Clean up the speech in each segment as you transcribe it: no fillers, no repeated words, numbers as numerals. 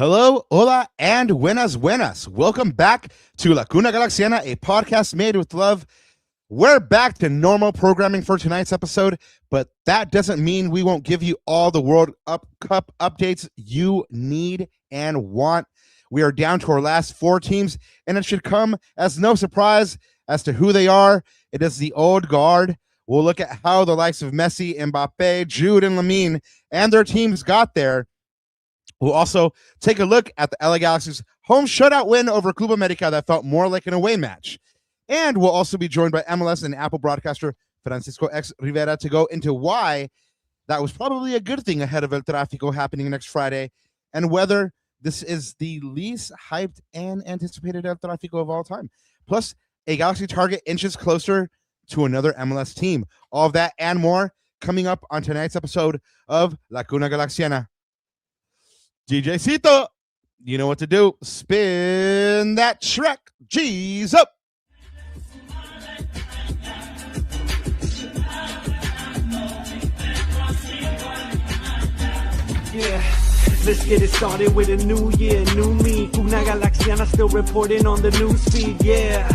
Hello, hola, and buenas, buenas. Welcome back to La Cuna Galaxiana, a podcast made with love. We're back to normal programming for tonight's episode, but that doesn't mean we won't give you all the World Cup updates you need and want. We are down to our last four teams, and it should come as no surprise as to who they are. It is the old guard. We'll look at how the likes of Messi, Mbappe, Jude, and Lamine and their teams got there. We'll also take a look at the LA Galaxy's home shutout win over Club America that felt more like an away match. And we'll also be joined by MLS and Apple broadcaster Francisco X Rivera to go into why that was probably a good thing ahead of El Trafico happening next Friday, and whether this is the least hyped and anticipated El Trafico of all time. Plus, a Galaxy target inches closer to another MLS team. All of that and more coming up on tonight's episode of La Cuna Galaxiana. DJ Cito, you know what to do. Spin that track. G's up. Yeah, let's get it started with a new year, new me. Cuna Galaxiana still reporting on the news feed, yeah.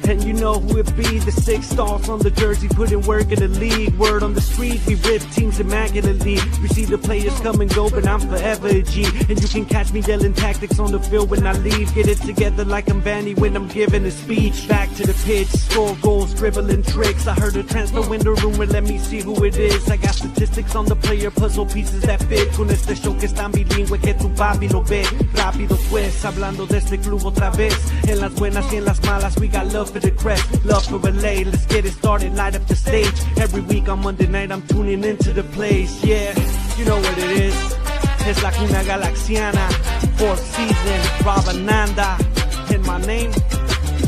And you know who it be, the 6 stars from the jersey, putting work in the league. Word on the street, we rip teams immaculately. We see the players come and go, but I'm forever a G. And you can catch me yelling tactics on the field when I leave. Get it together like I'm Vanny when I'm giving a speech. Back to the pitch, score goals, dribbling tricks. I heard a transfer window rumor, let me see who it is. I got statistics on the player, puzzle pieces that fit. Con este show que es tan bilingüe que tu papi lo ve. Rápido pues, hablando de este club otra vez. En las buenas y en las malas, we got love for the crest, love for LA. Let's get it started, light up the stage. Every week on Monday night I'm tuning into the place. Yeah, you know what it is. It's La Cuna Galaxiana, 4th season, Rob Ananda. And my name,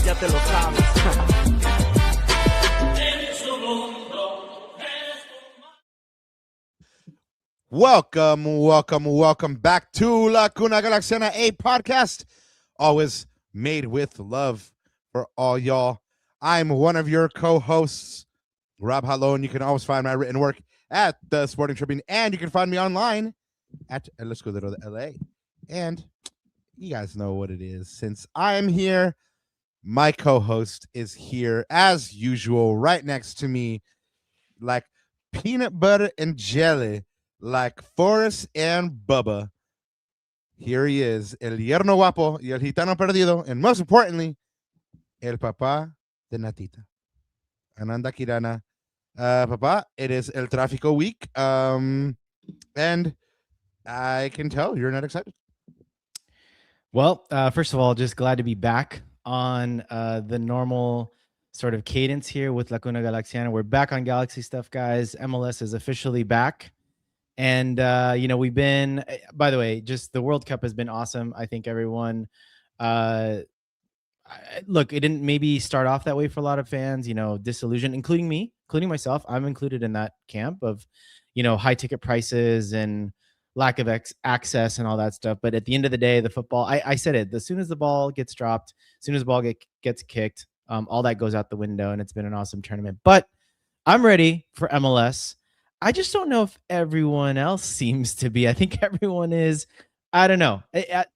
ya te lo sabes. Welcome back to La Cuna Galaxiana, a podcast always made with love for all y'all. I'm one of your co-hosts, Rob Halone. You can always find my written work at the Sporting Tribune, and you can find me online at El Escudero de LA. And you guys know what it is. Since I'm here, my co-host is here as usual, right next to me, like peanut butter and jelly, like Forrest and Bubba. Here he is, el yerno guapo y el gitano perdido, and most importantly, el papá de Natita, Ananda Kirana. Papa, it is El Trafico week, and I can tell you're not excited. Well, first of all, just glad to be back on the normal sort of cadence here with La Cuna Galaxiana. We're back on Galaxy stuff, guys. MLS is officially back. And, we've been, by the way, just the World Cup has been awesome. I think everyone, look, it didn't maybe start off that way for a lot of fans, disillusioned, including me, including myself. I'm included in that camp of, high ticket prices and lack of access and all that stuff. But at the end of the day, the football, I said it, as soon as the ball gets dropped, as soon as the ball gets kicked, all that goes out the window, and it's been an awesome tournament. But I'm ready for MLS. I just don't know if everyone else seems to be. I think everyone is. I don't know.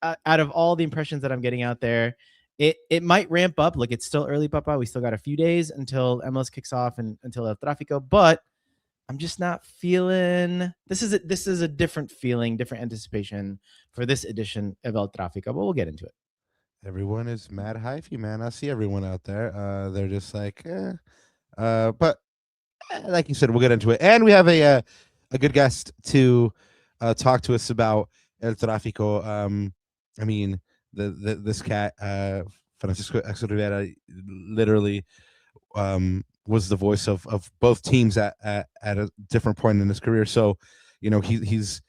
Out of all the impressions that I'm getting out there, it might ramp up. Look, it's still early, Papa. We still got a few days until MLS kicks off and until El Trafico. But I'm just not feeling. This is a different feeling, different anticipation for this edition of El Trafico. But we'll get into it. Everyone is mad hyphy, man. I see everyone out there. They're just like, but. Like you said, we'll get into it, and we have a good guest to talk to us about El Trafico. I mean, this cat, Francisco X Rivera, literally was the voice of both teams at a different point in his career. So, he's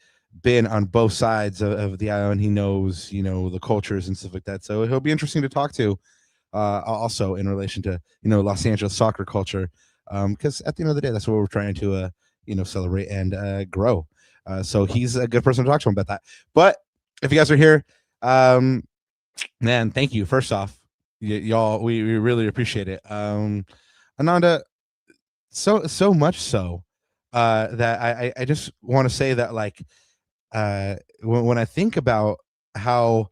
been on both sides of the aisle, and he knows, the cultures and stuff like that. So he'll be interesting to talk to, also in relation to, Los Angeles soccer culture. Because at the end of the day, that's what we're trying to, celebrate and grow. So he's a good person to talk to him about that. But if you guys are here, man, thank you. First off, y'all, we really appreciate it. Ananda, so much so that I just want to say that, like, when I think about how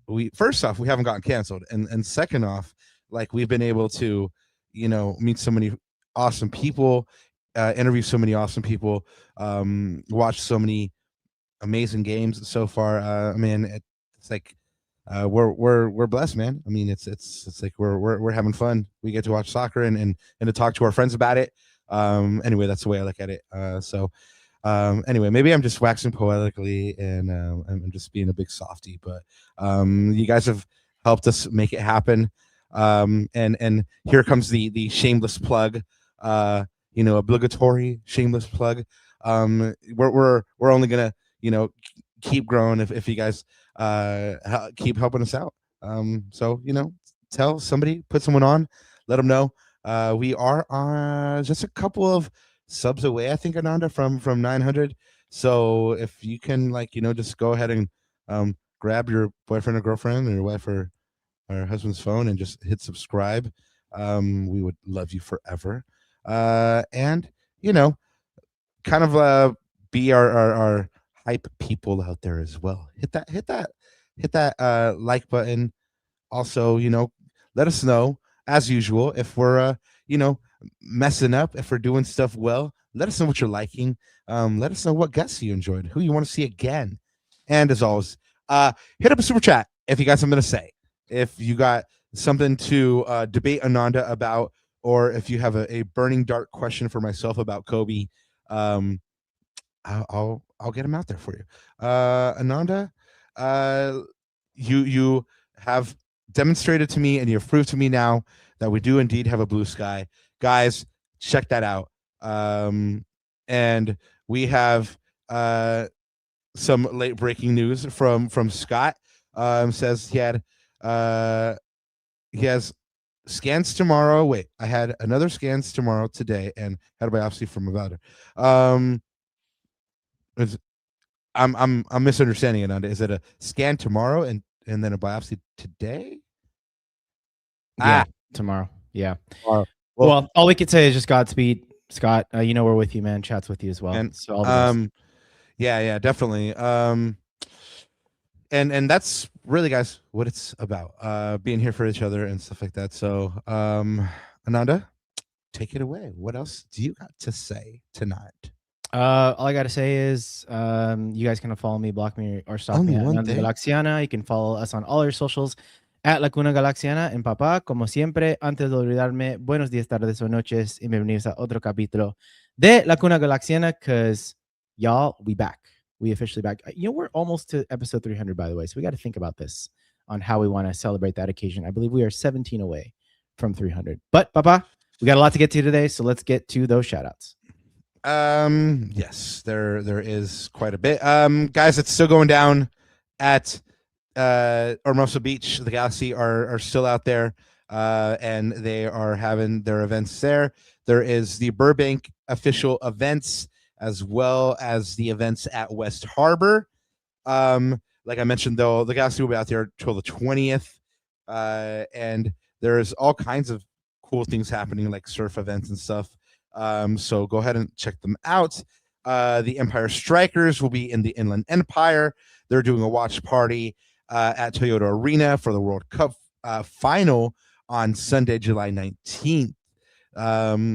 we first off we haven't gotten canceled, and second off, like we've been able to, meet so many awesome people, interview so many awesome people, watch so many amazing games so far. I mean, it's like we're blessed, man. I mean, it's like we're having fun. We get to watch soccer and to talk to our friends about it. Anyway, that's the way I look at it. Anyway, maybe I'm just waxing poetically and I'm just being a big softie, but you guys have helped us make it happen. And here comes the shameless plug, obligatory shameless plug. We're only gonna keep growing if you guys keep helping us out. So tell somebody, put someone on, let them know. We are just a couple of subs away, I think, Ananda, from 900. So if you can, just go ahead and grab your boyfriend or girlfriend or your wife or husband's phone and just hit subscribe, we would love you forever. And kind of be our hype people out there as well. Hit that like button. Also, let us know as usual if we're messing up, if we're doing stuff well. Let us know what you're liking. Let us know what guests you enjoyed, who you want to see again. And as always, hit up a super chat if you got something to say, if you got something to debate Ananda about, or if you have a burning dark question for myself about Kobe. I'll get him out there for you. Ananda, you have demonstrated to me and you've proved to me now that we do indeed have a blue sky. Guys, check that out. And we have some late breaking news from Scott. Says he has scans tomorrow. Wait, I had another scans tomorrow today and had a biopsy from a voucher. I'm misunderstanding it. Is it a scan tomorrow and then a biopsy today? Yeah, tomorrow. Yeah. Tomorrow. Well, all we could say is just Godspeed, Scott. We're with you, man. Chat's with you as well. And so all the best. Yeah, definitely. And that's really, guys, what it's about. Being here for each other and stuff like that. So, Ananda, take it away. What else do you got to say tonight? All I gotta say is you guys can follow me, block me, or stalk me at Cuna Galaxiana. You can follow us on all our socials at La Cuna Galaxiana. En papá, como siempre, antes de olvidarme, buenos días, tardes o noches, y bienvenidos a otro capítulo de La Cuna Galaxiana, because y'all, we back. We officially back. We're almost to episode 300, by the way, so we got to think about this on how we want to celebrate that occasion. I believe we are 17 away from 300. But, Papa, we got a lot to get to today, so let's get to those shout-outs. Yes, there is quite a bit. Guys, it's still going down at Hermoso Beach. The Galaxy are still out there, and they are having their events there. There is the Burbank official events, as well as the events at West Harbor. Like I mentioned, though, the Galaxy will be out there till the 20th, and there's all kinds of cool things happening, like surf events and stuff. So go ahead and check them out. The Empire Strikers will be in the Inland Empire. They're doing a watch party at Toyota Arena for the World Cup final on Sunday, July 19th.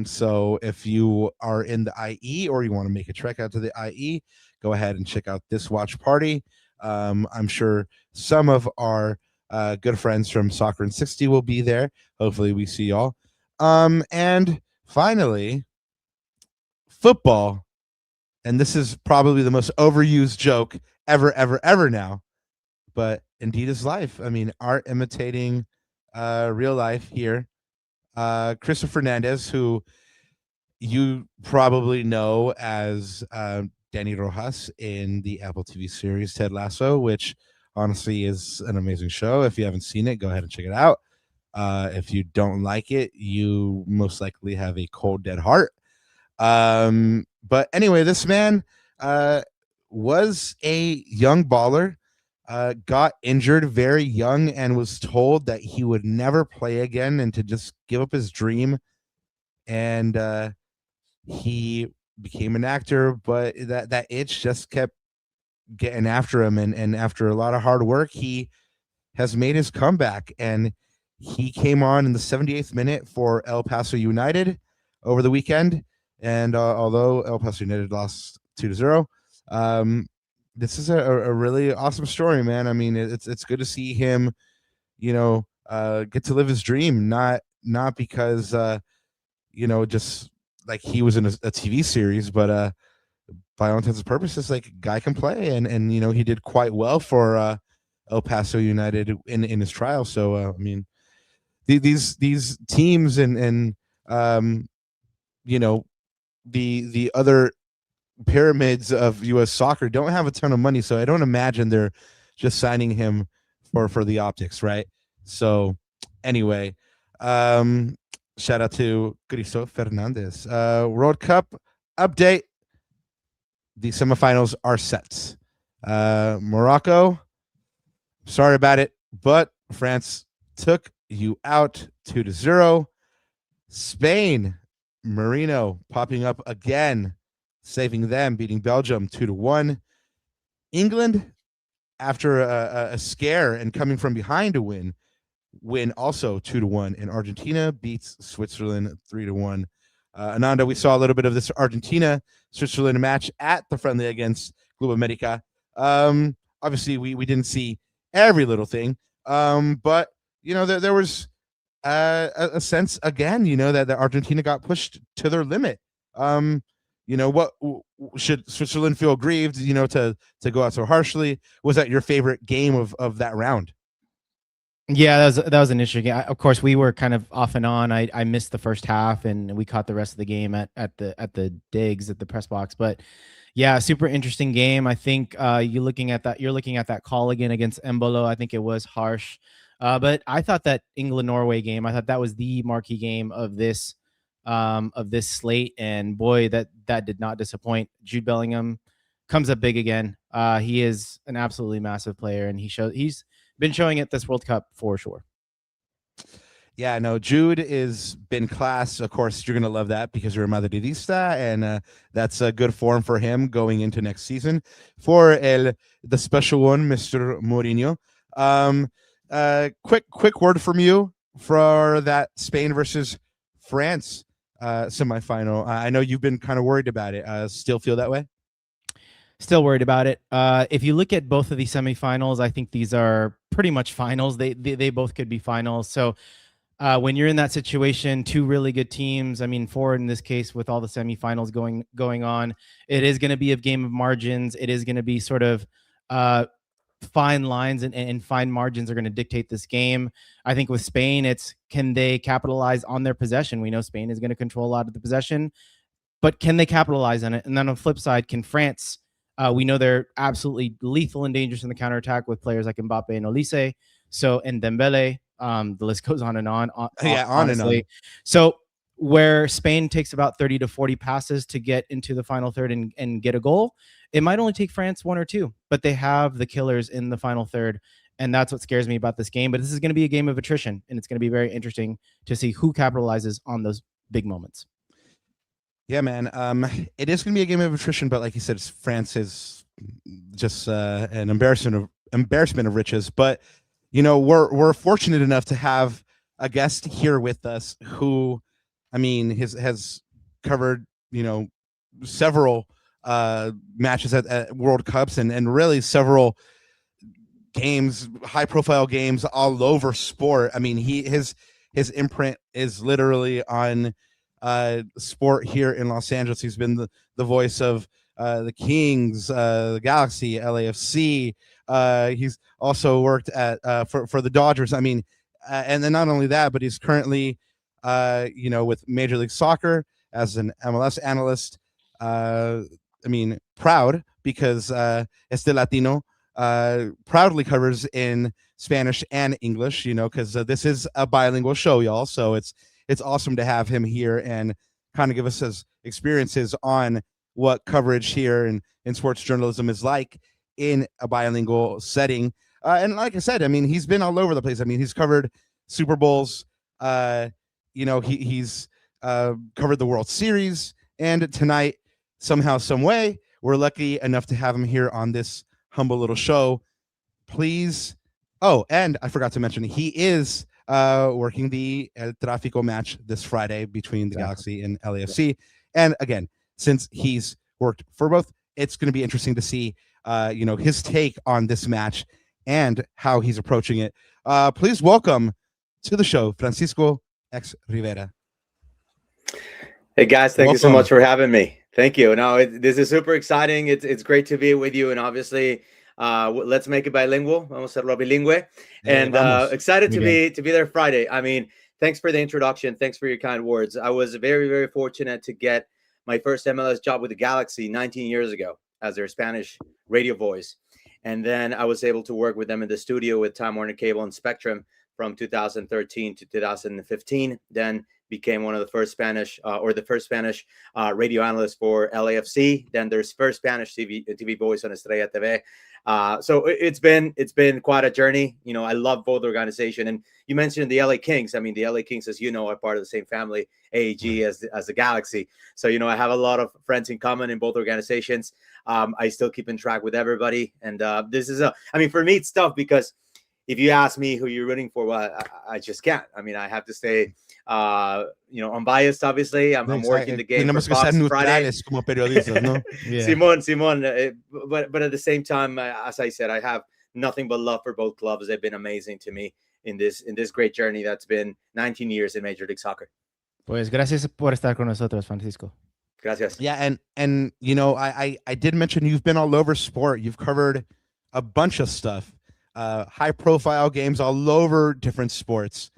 So if you are in the IE or you want to make a trek out to the IE, go ahead and check out this watch party. I'm sure some of our good friends from Soccer and 60 will be there. Hopefully we see y'all. And finally, football, and this is probably the most overused joke ever now, but indeed is life. I mean, art imitating real life here. Christopher Fernandez, who you probably know as Danny Rojas in the Apple TV series Ted Lasso, which honestly is an amazing show. If you haven't seen it, go ahead and check it out. If you don't like it, you most likely have a cold, dead heart. But anyway, this man was a young baller, got injured very young, and was told that he would never play again and to just give up his dream. And he became an actor, but that itch just kept getting after him, and after a lot of hard work, he has made his comeback, and he came on in the 78th minute for El Paso United over the weekend. And although El Paso United lost 2-0, this is a really awesome story, man. I mean, it's good to see him, get to live his dream, not because just like he was in a TV series, but by all intents and purposes, like, guy can play, and he did quite well for El Paso United in his trial. So I mean, these teams and the other pyramids of U.S. soccer don't have a ton of money, so I don't imagine they're just signing him for the optics, right? So anyway, shout out to Cristo Fernandez. World Cup update. The semifinals are set. Morocco, sorry about it, but France took you out 2-0. Spain, Marino popping up again, saving them, beating Belgium 2-1. England, after a scare and coming from behind to win also 2-1. And Argentina beats Switzerland 3-1. Ananda, we saw a little bit of this Argentina-Switzerland match at the friendly against Club America. Obviously, we didn't see every little thing, but there was a sense again, that Argentina got pushed to their limit. What should Switzerland feel aggrieved, to go out so harshly? Was that your favorite game of that round? Yeah, that was an interesting game. Of course, we were kind of off and on. I missed the first half, and we caught the rest of the game at the digs at the press box. But yeah, super interesting game. I think you're looking at that call again against Embolo. I think it was harsh. But I thought that England-Norway game, I thought that was the marquee game of this slate. And boy, that did not disappoint. Jude Bellingham comes up big again. He is an absolutely massive player, and he's been showing it this World Cup for sure. Yeah, no, Jude is been class. Of course, you're going to love that because you're a Madridista, and that's a good form for him going into next season. For the special one, Mr. Mourinho. Quick word from you for that Spain versus France semifinal. I know you've been kind of worried about it. Still feel that way? Still worried about it. If you look at both of these semifinals, I think these are pretty much finals. They both could be finals. So when you're in that situation, two really good teams, I mean, four in this case, with all the semifinals going on, it is going to be a game of margins. It is going to be sort of fine lines and fine margins are going to dictate this game. I think with Spain, it's can they capitalize on their possession? We know Spain is going to control a lot of the possession, but can they capitalize on it? And then on the flip side, can France? We know they're absolutely lethal and dangerous in the counterattack with players like Mbappe and Olise. So, and Dembele, the list goes on and on. Yeah, on and on. So where Spain takes about 30 to 40 passes to get into the final third and get a goal, it might only take France one or two, but they have the killers in the final third. And that's what scares me about this game. But this is going to be a game of attrition, and it's going to be very interesting to see who capitalizes on those big moments. Yeah, man. It is going to be a game of attrition, but like you said, France is just an embarrassment of riches. But we're fortunate enough to have a guest here with us who, I mean, has covered several matches at World Cups and really several games, high profile games all over sport. I mean, his imprint is literally on sport here in Los Angeles. He's been the voice of the Kings, the Galaxy, LAFC. He's also worked at for the Dodgers. I mean, and then not only that, but he's currently with Major League Soccer as an MLS analyst. I mean, proud because Este Latino proudly covers in Spanish and English, because this is a bilingual show, y'all. So it's awesome to have him here and kind of give us his experiences on what coverage here in sports journalism is like in a bilingual setting. And like I said, I mean, he's been all over the place. I mean, he's covered Super Bowls. He's covered the World Series. And tonight, somehow, some way, we're lucky enough to have him here on this humble little show. Please. Oh, and I forgot to mention, he is working the El Trafico match this Friday between the Galaxy and LAFC. And again, since he's worked for both, it's going to be interesting to see, his take on this match and how he's approaching it. Please welcome to the show, Francisco X Rivera. Hey guys, thank you so much for having me. Thank you. No, this is super exciting. It's great to be with you, and obviously, let's make it bilingual. Vamos a hacerlo bilingüe, and excited to be there Friday. I mean, thanks for the introduction. Thanks for your kind words. I was very, very fortunate to get my first MLS job with the Galaxy 19 years ago as their Spanish radio voice, and then I was able to work with them in the studio with Time Warner Cable and Spectrum from 2013 to 2015. Then became one of the first Spanish radio analysts for LAFC. Then there's first Spanish TV voice on Estrella TV. So it's been quite a journey. I love both organizations. And you mentioned the LA Kings. I mean, the LA Kings, as you know, are part of the same family, AEG, as the Galaxy. So, I have a lot of friends in common in both organizations. I still keep in track with everybody. And this is for me, it's tough because if you ask me who you're rooting for, well, I just can't. I mean, I have to stay, unbiased, obviously. I'm working the game for Fox Friday. Como periodistas, ¿no? Yeah. Simon. But at the same time, as I said, I have nothing but love for both clubs. They've been amazing to me in this great journey that's been 19 years in Major League Soccer. Pues gracias por estar con nosotros, Francisco. Gracias. Yeah, and I did mention you've been all over sport. You've covered a bunch of stuff. High profile games all over different sports.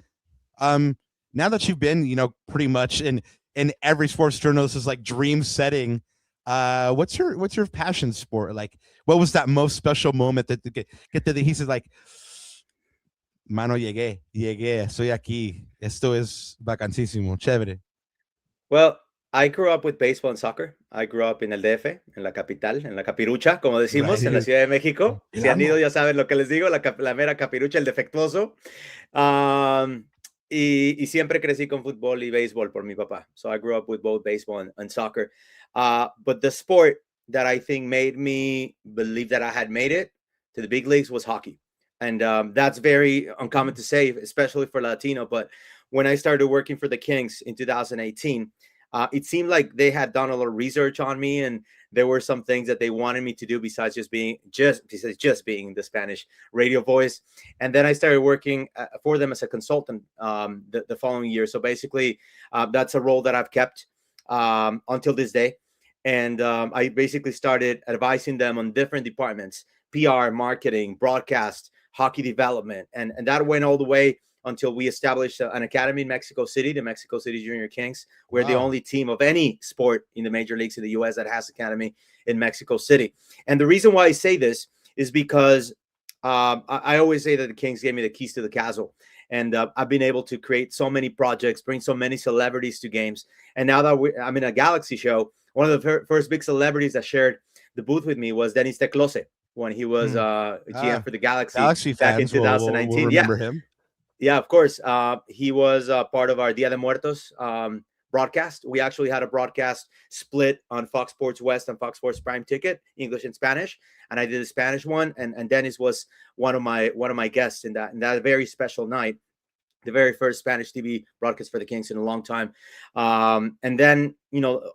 Now that you've been, pretty much in every sports journalist's like dream setting, what's your passion sport? Like, what was that most special moment that he says like, mano, llegué, estoy aquí, esto es vacancísimo, chévere? Well, I grew up with baseball and soccer. I grew up in el DF, en la capital, en la capirucha, como decimos, en la Ciudad de México. Si han ido ya saben lo que les digo, la mera capirucha, el defectuoso. Y siempre crecí con fútbol y béisbol por mi papá. So I grew up with both baseball and soccer. But the sport that I think made me believe that I had made it to the big leagues was hockey. And that's very uncommon to say, especially for Latino. But when I started working for the Kings in 2018, it seemed like they had done a little research on me, and there were some things that they wanted me to do besides just being the Spanish radio voice. And then I started working for them as a consultant the following year. So basically, that's a role that I've kept until this day. And I basically started advising them on different departments: PR, marketing, broadcast, hockey development, and that went all the way until we established an academy in Mexico City, the Mexico City Junior Kings. We're the only team of any sport in the major leagues in the U.S. that has academy in Mexico City. And the reason why I say this is because I always say that the Kings gave me the keys to the castle. And I've been able to create so many projects, bring so many celebrities to games. And now that I'm in a Galaxy show, one of the first big celebrities that shared the booth with me was Dennis Teclose when he was GM for the Galaxy back in 2019. Will remember him. Yeah, of course. He was part of our Dia de Muertos broadcast. We actually had a broadcast split on Fox Sports West and Fox Sports Prime Ticket, English and Spanish, and I did the Spanish one. And Dennis was one of my guests in that very special night, the very first Spanish TV broadcast for the Kings in a long time. And then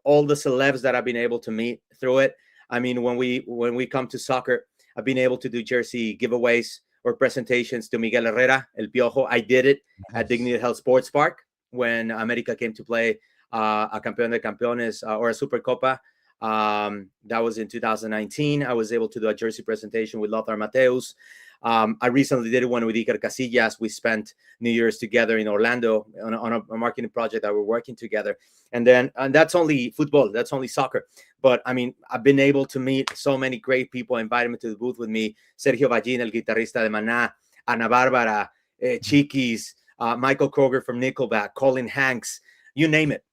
all the celebs that I've been able to meet through it. I mean, when we come to soccer, I've been able to do jersey giveaways or presentations to Miguel Herrera, El Piojo. I did it at Dignity Health Sports Park when America came to play a Campeón de Campeones or a Supercopa. That was in 2019. I was able to do a jersey presentation with Lothar Matthäus. I recently did one with Iker Casillas. We spent New Year's together in Orlando on a marketing project that we're working together. And that's only football. That's only soccer. But I mean, I've been able to meet so many great people, invited me to the booth with me. Sergio Ballín, el guitarrista de Maná, Ana Bárbara, Chiquis, Michael Kroger from Nickelback, Colin Hanks, you name it.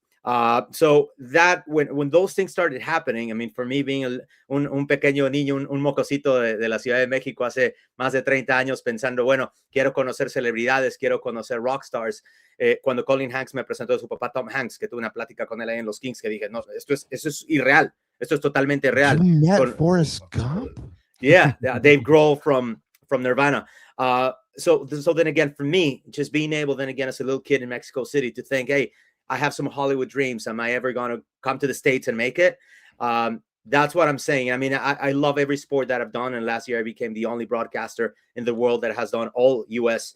So that when those things started happening, I mean, for me being un pequeño niño, un mocosito de la Ciudad de México hace más de 30 años pensando, bueno, quiero conocer celebridades, quiero conocer rockstars. Cuando Colin Hanks me presentó a su papá Tom Hanks, que tuve una plática con él ahí en los Kings, que dije, no, esto es irreal, esto es totalmente real. You met Forrest Gump? Yeah, they've grown from Nirvana. So then again, for me, just being able then again as a little kid in Mexico City to think, hey, I have some Hollywood dreams. Am I ever going to come to the States and make it? That's what I'm saying. I mean, I love every sport that I've done. And last year I became the only broadcaster in the world that has done all U.S.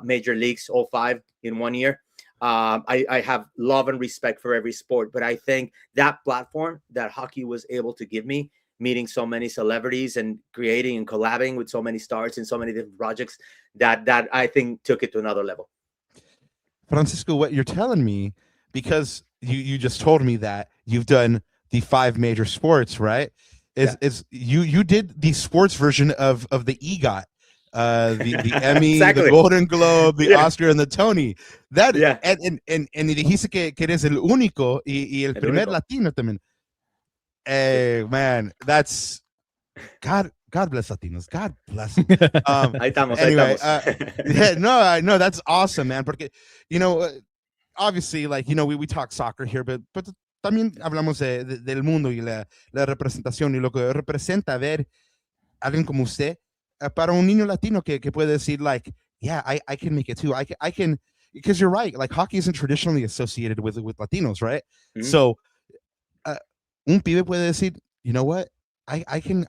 Major leagues, all 5 in 1 year. I have love and respect for every sport, but I think that platform that hockey was able to give me, meeting so many celebrities and creating and collabing with so many stars in so many different projects, that I think took it to another level. Francisco, what you're telling me, because you just told me that you've done the 5 major sports, right? Is you did the sports version of the EGOT, the Emmy, Exactly. the Golden Globe, the Oscar, and the Tony. That Yeah. and dijiste que eres el único y el primer único. latino también. Man, that's God bless Latinos. God bless them. Ahí estamos, Anyway, ahí estamos. I know that's awesome, man. Porque, obviously, like, we talk soccer here, but también hablamos del mundo y la representación y lo que representa ver a alguien como usted para un niño latino que puede decir, like, yeah, I can make it too. I can, because you're right. Like, hockey isn't traditionally associated with Latinos, right? Mhm. So, un pibe puede decir, you know what? I can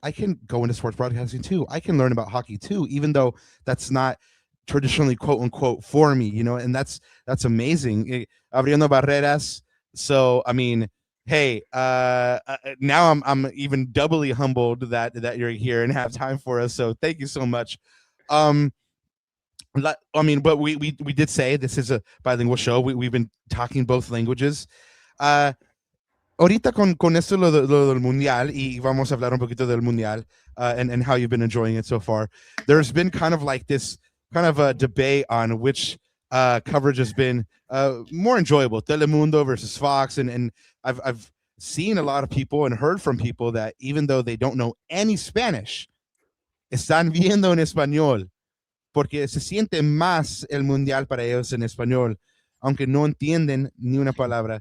go into sports broadcasting too. I can learn about hockey too, even though that's not traditionally quote unquote for me, and that's amazing. Abriendo barreras. So I mean, hey, now I'm even doubly humbled that you're here and have time for us. So thank you so much. I mean, but we did say this is a bilingual show. We've been talking both languages. Ahorita con esto lo del mundial, y vamos a hablar un poquito del mundial, and how you've been enjoying it so far. There's been kind of like this kind of a debate on which coverage has been more enjoyable, Telemundo versus Fox, and I've seen a lot of people and heard from people that even though they don't know any Spanish, están viendo en español, porque se siente más el mundial para ellos en español, aunque no entienden ni una palabra.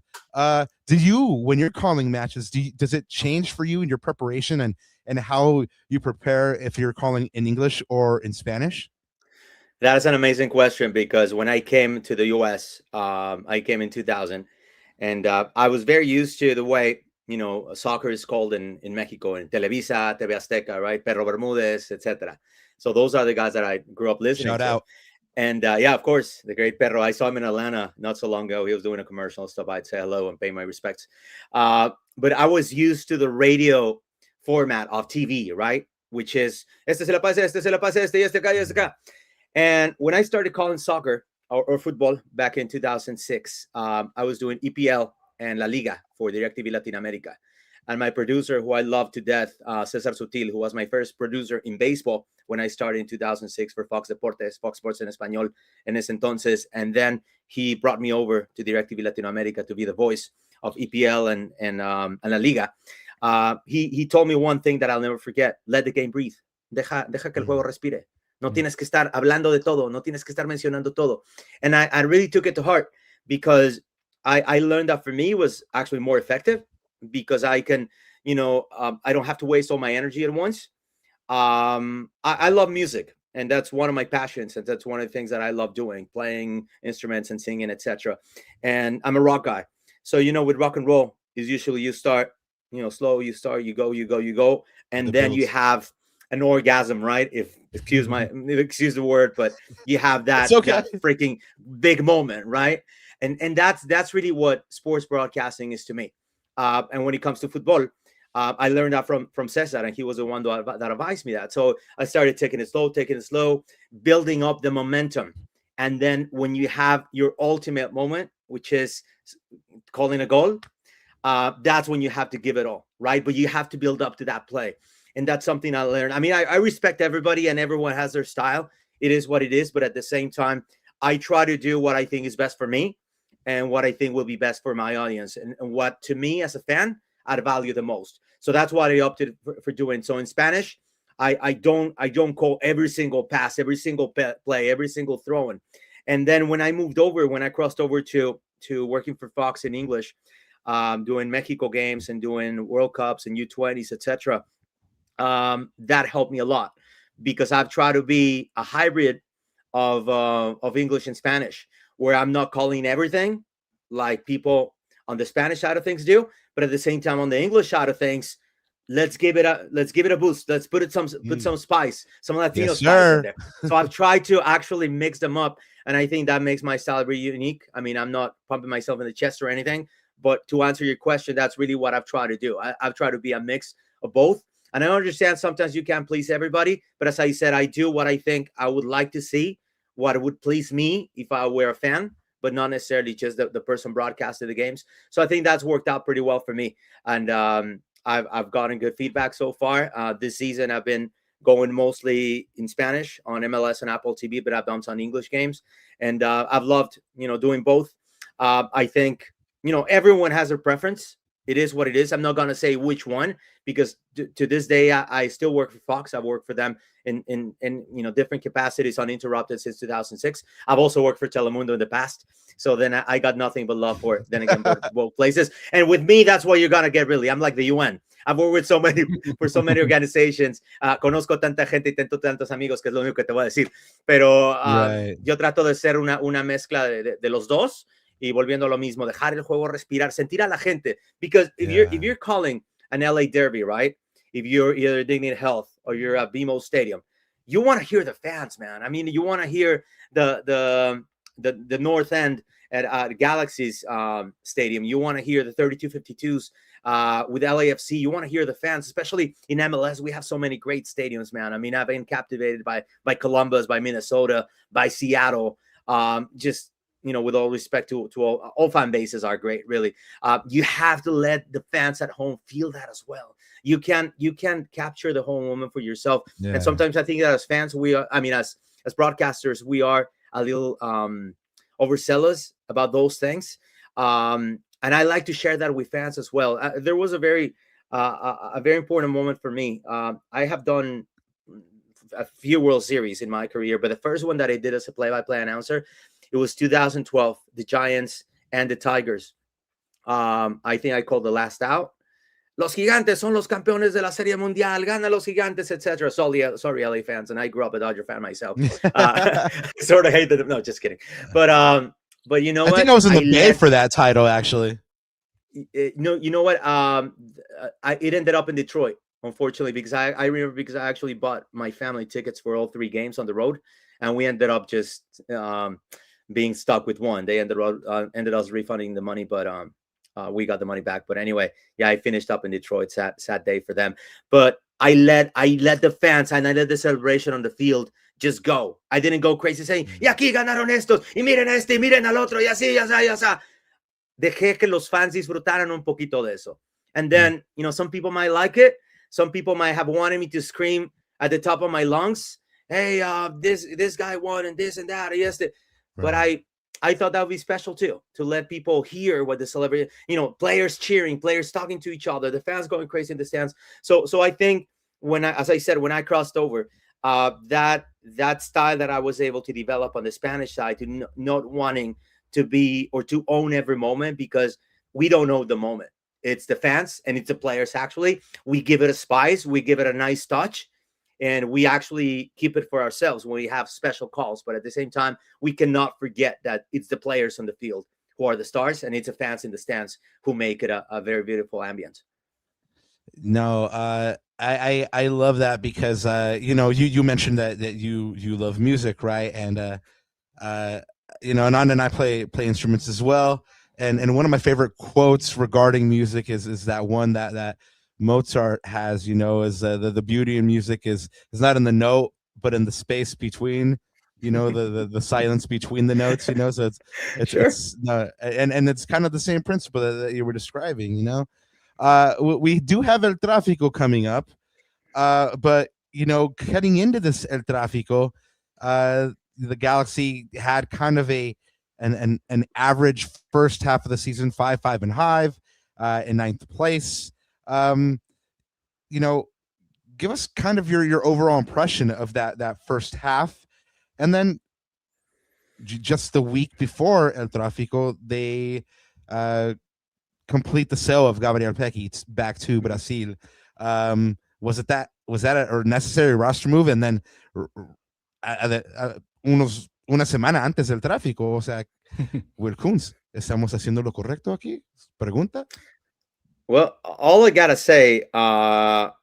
Do you, when you're calling matches, does it change for you in your preparation and how you prepare if you're calling in English or in Spanish? That is an amazing question, because when I came to the US, I came in 2000, and I was very used to the way, soccer is called in Mexico, in Televisa, TV Azteca, right? Perro Bermudez, etc. So those are the guys that I grew up listening Shout to. out. And yeah, of course, the great Perro. I saw him in Atlanta not so long ago. He was doing a commercial and stuff. I'd say hello and pay my respects. But I was used to the radio format of TV, right? Which is, este se la pase, este se la pase, este acá, este acá. And when I started calling soccer or football back in 2006, I was doing EPL and La Liga for DirecTV Latin America. And my producer, who I love to death, Cesar Sutil, who was my first producer in baseball when I started in 2006 for Fox Deportes, Fox Sports en Español en ese entonces. And then he brought me over to DirecTV Latin America to be the voice of EPL and La Liga. He told me one thing that I'll never forget: let the game breathe. Deja que el juego respire. No tienes que estar hablando de todo. No tienes que estar mencionando todo. And I really took it to heart, because I learned that for me was actually more effective, because I can, I don't have to waste all my energy at once. I love music, and that's one of my passions, and that's one of the things that I love doing, playing instruments and singing, etc. And I'm a rock guy. So, with rock and roll is usually you start, slow, you start, you go, and then you have an orgasm, right? Excuse the word, but you have that, that freaking big moment, right? And that's really what sports broadcasting is to me. And when it comes to football, I learned that from Cesar, and he was the one that advised me that. So I started taking it slow, building up the momentum. And then when you have your ultimate moment, which is calling a goal, that's when you have to give it all, right? But you have to build up to that play. And that's something I learned. I mean, I respect everybody, and everyone has their style. It is what it is. But at the same time, I try to do what I think is best for me and what I think will be best for my audience, and what, to me as a fan, I'd value the most. So that's what I opted for doing. So in Spanish, I don't call every single pass, every single play, every single throw-in. And then when I crossed over to working for Fox in English, doing Mexico games and doing World Cups and U20s, etc., that helped me a lot because I've tried to be a hybrid of English and Spanish, where I'm not calling everything like people on the Spanish side of things do, but at the same time on the English side of things, let's give it a boost. Let's put some spice, some Latino spice in there. So I've tried to actually mix them up, and I think that makes my style really unique. I mean, I'm not pumping myself in the chest or anything, but to answer your question, that's really what I've tried to do. I've tried to be a mix of both. And I understand sometimes you can't please everybody, but as I said, I do what I think I would like to see, what would please me if I were a fan, but not necessarily just the person broadcasting the games. So I think that's worked out pretty well for me. And I've gotten good feedback so far. This season, I've been going mostly in Spanish on MLS and Apple TV, but I've done some English games. And I've loved, doing both. I think, everyone has a preference. It is what it is. I'm not going to say which one because to this day, I still work for Fox. I've worked for them in different capacities uninterrupted since 2006. I've also worked for Telemundo in the past. So then I got nothing but love for it. Then again, both places. And with me, that's what you're going to get, really. I'm like the UN. I've worked with so many organizations. Conozco tanta gente y tengo tantos amigos que es lo único que te voy a decir. Pero yo trato de ser una mezcla de los dos. Y volviendo a lo mismo, dejar el juego respirar, sentir a la gente. Because if you're calling an LA Derby, right? If you're either Dignity Health or you're at BMO Stadium, you want to hear the fans, man. I mean, you want to hear the North End at Galaxy's stadium. You want to hear the 3252s with LAFC. You want to hear the fans, especially in MLS. We have so many great stadiums, man. I mean, I've been captivated by Columbus, by Minnesota, by Seattle. With all respect to all fan bases are great, really. You have to let the fans at home feel that as well. You can capture the whole moment for yourself. Yeah. And sometimes I think that as fans, as broadcasters, we are a little overzealous about those things. And I like to share that with fans as well. There was a very important moment for me. I have done a few World Series in my career, but the first one that I did as a play-by-play announcer, it was 2012, the Giants and the Tigers. I think I called the last out. Los Gigantes son los campeones de la Serie Mundial. Gana los Gigantes, etc. Sorry, LA fans, and I grew up a Dodger fan myself. Sort of hated them. No, just kidding. But you know what? I think I was in the Bay for that title, actually. You know what? It ended up in Detroit, unfortunately, because I remember because I actually bought my family tickets for all 3 games on the road, and we ended up just being stuck with one. They ended us refunding the money, but we got the money back. But anyway, yeah, I finished up in Detroit. Sad day for them. But I let the fans and I let the celebration on the field just go. I didn't go crazy saying, y aquí ganaron estos, y miren este, y miren al otro, y así, ya sa. Dejé que los fans disfrutaran un poquito de eso. And then, some people might like it. Some people might have wanted me to scream at the top of my lungs, hey, this guy won and this and that. Yes, but I thought that would be special too, to let people hear what the celebrity, players cheering, players talking to each other, the fans going crazy in the stands. So I think as I said, when I crossed over, that style that I was able to develop on the Spanish side, to not wanting to be or to own every moment, because we don't know the moment. It's the fans and it's the players. Actually, we give it a spice, we give it a nice touch. And we actually keep it for ourselves when we have special calls. But at the same time, we cannot forget that it's the players on the field who are the stars, and it's the fans in the stands who make it a very beautiful ambience. No, I love that because you mentioned that you love music, right? And Ananda and I play instruments as well. And one of my favorite quotes regarding music is that one that Mozart has, is the beauty in music is not in the note, but in the space between, the silence between the notes, so it's sure. And it's kind of the same principle that you were describing, we do have El Trafico coming up, but heading into this El Trafico, the Galaxy had kind of an average first half of the season, 5-5 in 9th place. Give us kind of your overall impression of that first half, and then just the week before El Trafico, they complete the sale of Gabriel Pecky back to Brazil. Was it that was that a necessary roster move? And then una semana antes del tráfico, o sea, Will Kunz, ¿estamos haciendo lo correcto aquí? Pregunta. Well, all I gotta say,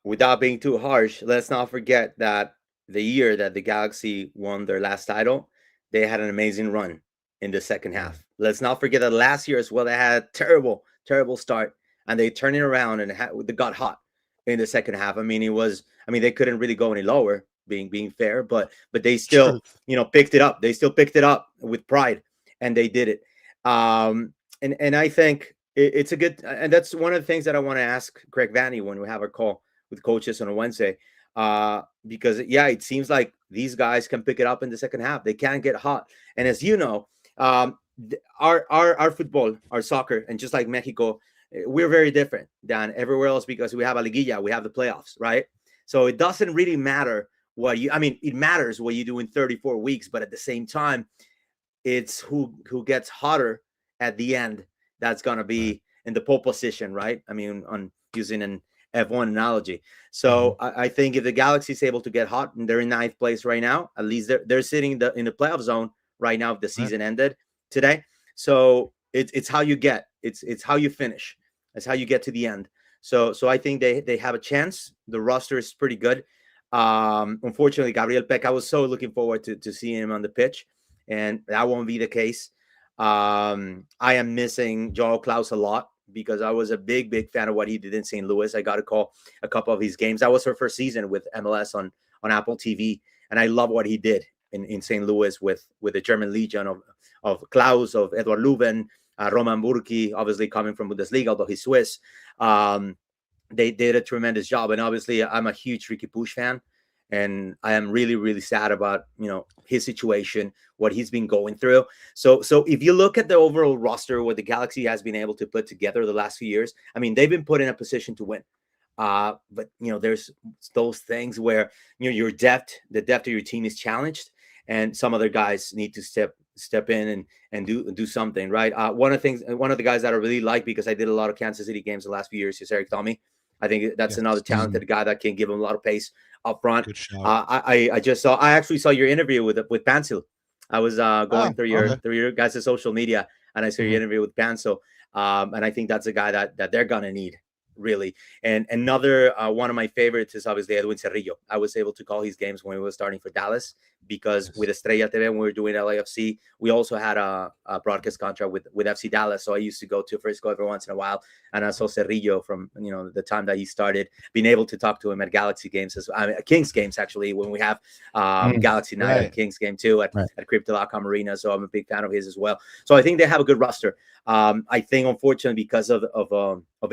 without being too harsh, let's not forget that the year that the Galaxy won their last title, they had an amazing run in the second half. Let's not forget that last year as well, they had a terrible, terrible start, and they turned it around and they got hot in the second half. I mean, they couldn't really go any lower, being fair, but they still, picked it up. They still picked it up with pride, and they did it. And I think it's a good, and that's one of the things that I want to ask Greg Vanny when we have our call with coaches on a Wednesday, because it seems like these guys can pick it up in the second half. They can get hot, and as you know, our football, our soccer, and just like Mexico, we're very different than everywhere else because we have a liguilla, we have the playoffs, right? So it doesn't really matter it matters what you do in 34 weeks, but at the same time, it's who gets hotter at the end. That's going to be in the pole position, right? I mean, on using an F1 analogy. So I think if the Galaxy is able to get hot and they're in 9th place right now, at least they're sitting in the playoff zone right now if the season ended today. So it's how you get. It's how you finish. It's how you get to the end. So I think they have a chance. The roster is pretty good. Unfortunately, Gabriel Peck, I was so looking forward to seeing him on the pitch, and that won't be the case. I am missing Joao Klaus a lot because I was a big fan of what he did in St. Louis. I got to call a couple of his games. That was her first season with MLS on Apple TV, and I love what he did in St. Louis with the German Legion of Klaus, of Edward Leuven, Roman Burki, obviously coming from Bundesliga, although he's Swiss. They did a tremendous job, and obviously I'm a huge Ricky Puig fan. And I am really, really sad about, his situation, what he's been going through. So if you look at the overall roster, what the Galaxy has been able to put together the last few years, I mean, they've been put in a position to win. But, there's those things where, your depth, the depth of your team is challenged, and some other guys need to step in and do something, right? One of the guys that I really like, because I did a lot of Kansas City games the last few years, is Eric Tommy. I think that's another talented guy that can give him a lot of pace up front. I actually saw your interview with Pansil. I was going through your guys' social media, and I saw your interview with Pansil. And I think that's a guy that they're gonna need, really. And another one of my favorites is obviously Edwin Cerrillo. I was able to call his games when we were starting for Dallas, because with Estrella TV, when we were doing LAFC, we also had a broadcast contract with FC Dallas. So I used to go to Frisco every once in a while, and I saw Cerrillo from the time that he started, being able to talk to him at Galaxy games, Kings games actually, when we have Galaxy night and Kings game too at Crypto.com Arena. So I'm a big fan of his as well. So I think they have a good roster. I think unfortunately because of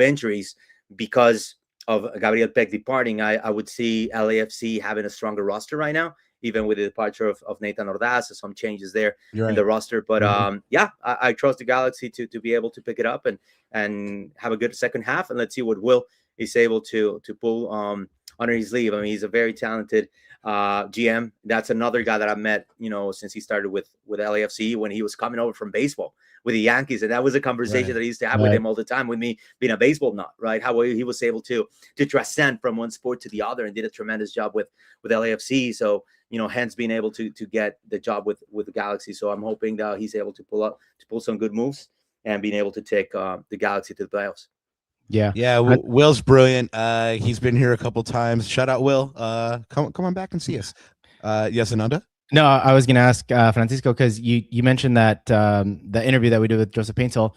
injuries, because of Gabriel Peck departing, I would see LAFC having a stronger roster right now, even with the departure of Nathan Ordaz, some changes there in the roster. But I trust the Galaxy to be able to pick it up and have a good second half. And let's see what Will is able to pull under his sleeve. I mean, he's a very talented GM. That's another guy that I met, since he started with LAFC, when he was coming over from baseball with the Yankees. And that was a conversation that I used to have with him all the time, with me being a baseball nut, right? How he was able to transcend from one sport to the other, and did a tremendous job with LAFC. So, hence being able to get the job with the Galaxy. So I'm hoping that he's able to pull some good moves and being able to take the Galaxy to the playoffs. Yeah. Will's brilliant. He's been here a couple times. Shout out, Will. Come on back and see us. Yes, Ananda? No, I was going to ask Francisco, because you mentioned that the interview that we did with Joseph Paintel,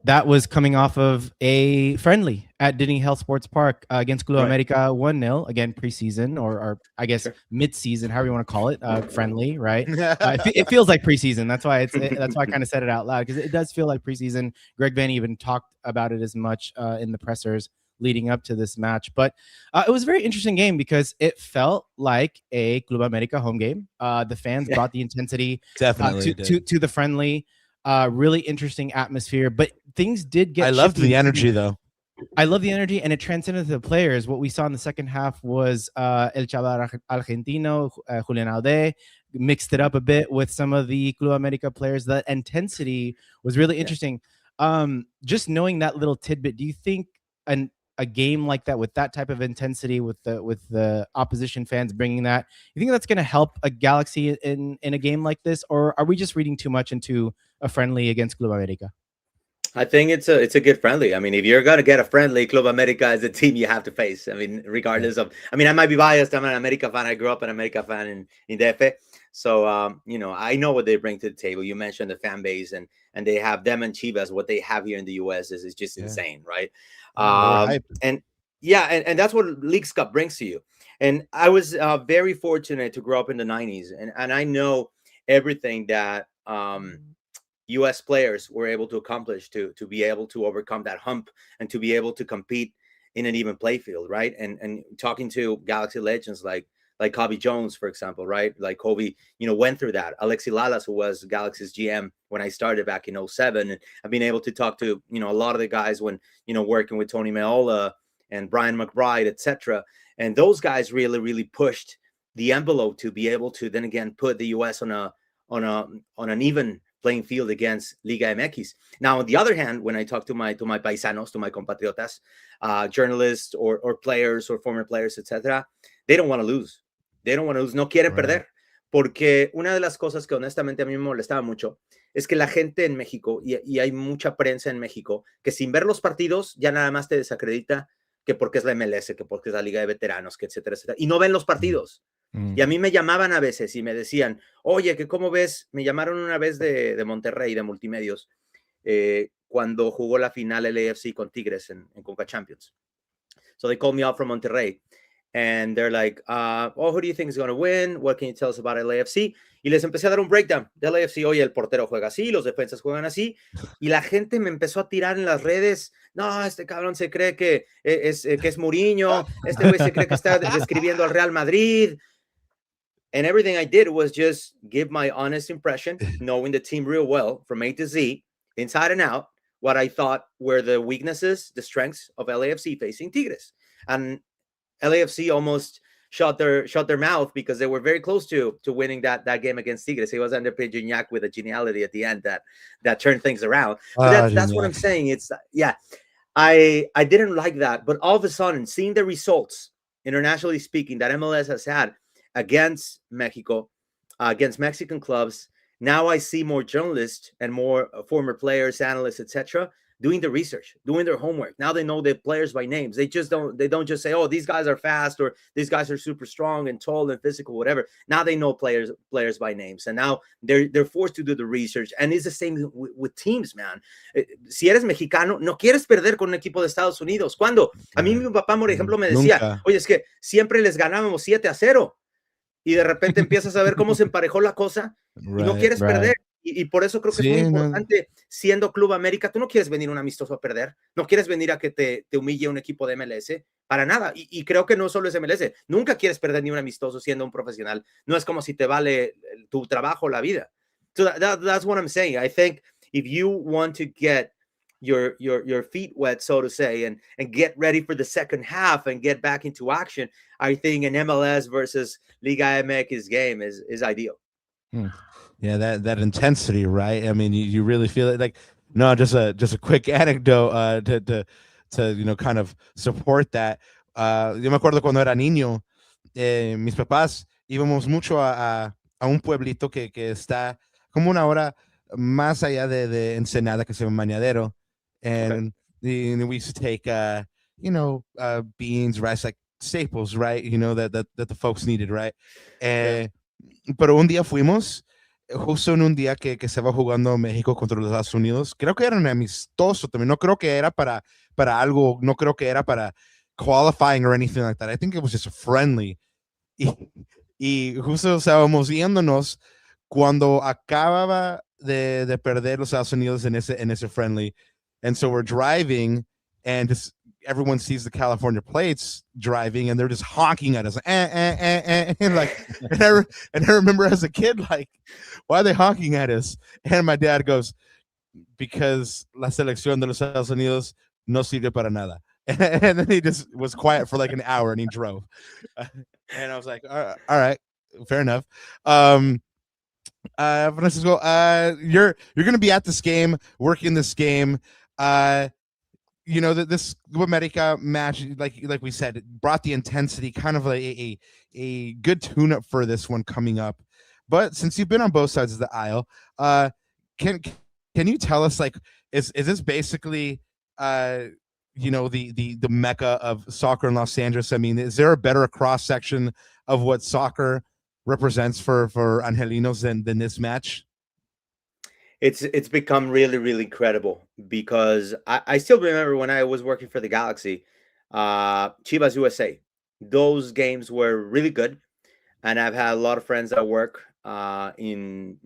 that was coming off of a friendly at Disney Health Sports Park against Club America, 1-0, again, preseason, or I guess mid-season, however you want to call it, friendly, right? It feels like preseason. That's why that's why I kind of said it out loud, because it does feel like preseason. Greg Vanny even talked about it as much in the pressers leading up to this match. But it was a very interesting game because it felt like a Club America home game. The fans brought the intensity to the friendly. Really interesting atmosphere, but things did get. I loved the energy, though. I love the energy, and it transcended to the players. What we saw in the second half was El Chaval Argentino, Julian Alde, mixed it up a bit with some of the Club America players. The intensity was really interesting. Just knowing that little tidbit, do you think a a game like that with that type of intensity, with the opposition fans bringing that, you think that's going to help a Galaxy in a game like this, or are we just reading too much into a friendly against Club America? I think it's a good friendly. I mean, if you're gonna get a friendly, Club America is the team you have to face. I mean, regardless of, I mean, I might be biased. I'm an America fan. I grew up an America fan in DF. So you know, I know what they bring to the table. You mentioned the fan base, and they have them and Chivas. What they have here in the US is just insane, right? And yeah, and that's what Leagues Cup brings to you. And I was very fortunate to grow up in the 90s, and I know everything that U.S. players were able to accomplish to be able to overcome that hump and to be able to compete in an even play field, right? And talking to Galaxy legends like Kobe Jones, for example, right? Like Kobe, you know, went through that. Alexi Lalas, who was Galaxy's GM when I started back in 07. And I've been able to talk to, you know, a lot of the guys when, you know, working with Tony Meola and Brian McBride, etc. And those guys really, really pushed the envelope to be able to then again put the U.S. on an even playing field against Liga MX. Now, on the other hand, when I talk to my paisanos, to my compatriotas, journalists or players or former players, etc., they don't want to lose. They don't want to lose. No quieren perder. Porque una de las cosas que honestamente a mí me molestaba mucho es que la gente en México, y hay mucha prensa en México, que sin ver los partidos ya nada más te desacredita que porque es la MLS, que porque es la Liga de Veteranos, que etcétera, etcétera. Y no ven los partidos. Y a mí me llamaban a veces y me decían, oye, que cómo ves, me llamaron una vez de Monterrey, de Multimedios, cuando jugó la final LAFC con Tigres en Conca Champions. So they called me out from Monterrey and they're like, oh, who do you think is going to win? What can you tell us about LAFC? Y les empecé a dar un breakdown de LAFC. Oye, el portero juega así, los defensas juegan así. Y la gente me empezó a tirar en las redes. No, este cabrón se cree que es Mourinho. Este güey se cree que está describiendo al Real Madrid. And everything I did was just give my honest impression, knowing the team real well from A to Z, inside and out, what I thought were the weaknesses, the strengths of LAFC facing Tigres. And LAFC almost shut their mouth because they were very close to winning that game against Tigres. It was under Gignac with a geniality at the end that turned things around. But that's what I'm saying. It's, yeah, I didn't like that. But all of a sudden, seeing the results, internationally speaking, that MLS has had against Mexico, against Mexican clubs. Now I see more journalists and more former players, analysts, etc., doing the research, doing their homework. Now they know the players by names. They don't just say, oh, these guys are fast or these guys are super strong and tall and physical, whatever. Now they know players by names, and now they're forced to do the research. And it's the same with teams, man. Si eres mexicano, no quieres perder con un equipo de Estados Unidos. ¿Cuándo? A mí mi papá, por ejemplo, me decía, oye, es que siempre les ganábamos 7-0. Y de repente empiezas a ver cómo se emparejó la cosa y no quieres perder. Y por eso creo que es muy importante, siendo Club América, tú no quieres venir un amistoso a perder, no quieres venir a que te humille un equipo de MLS, para nada. Y creo que no solo es MLS, nunca quieres perder ni un amistoso siendo un profesional. No es como si te vale tu trabajo o la vida. So that's what I'm saying. I think if you want to get your feet wet, so to say, and get ready for the second half and get back into action, I think an MLS versus Liga MX game is ideal. Yeah, that intensity, right? I mean, you really feel it. Like, no, just a quick anecdote to you know, kind of support that. Yo me acuerdo cuando era niño, mis papás íbamos mucho a un pueblito que está como una hora más allá de Ensenada, que se llama Mañadero. And we used to take you know, beans, rice, like staples, right? You know, that the folks needed, right? Pero un día fuimos, justo en un día que estaba jugando México contra los Estados Unidos. Creo que era un amistoso también. No creo que era para algo, no creo que era para qualifying or anything like that. I think it was just a friendly. Y justo estábamos viéndonos cuando acababa de perder los Estados Unidos en ese friendly. And so we're driving, and just everyone sees the California plates driving, and they're just honking at us, and like, and I remember as a kid, like, why are they honking at us? And my dad goes, because la selección de los Estados Unidos no sirve para nada. And then he just was quiet for like an hour, and he drove. And I was like, all right, fair enough. Francisco, you're going to be at this game, working this game. you know, that this America match, like we said, it brought the intensity, kind of like a good tune-up for this one coming up. But since you've been on both sides of the aisle, can can you tell us, like, is this basically the mecca of soccer in Los Angeles? I mean, is there a better cross section of what soccer represents for Angelinos than this match? It's become really, really incredible because I still remember when I was working for the Galaxy, Chivas USA. Those games were really good, and I've had a lot of friends that work in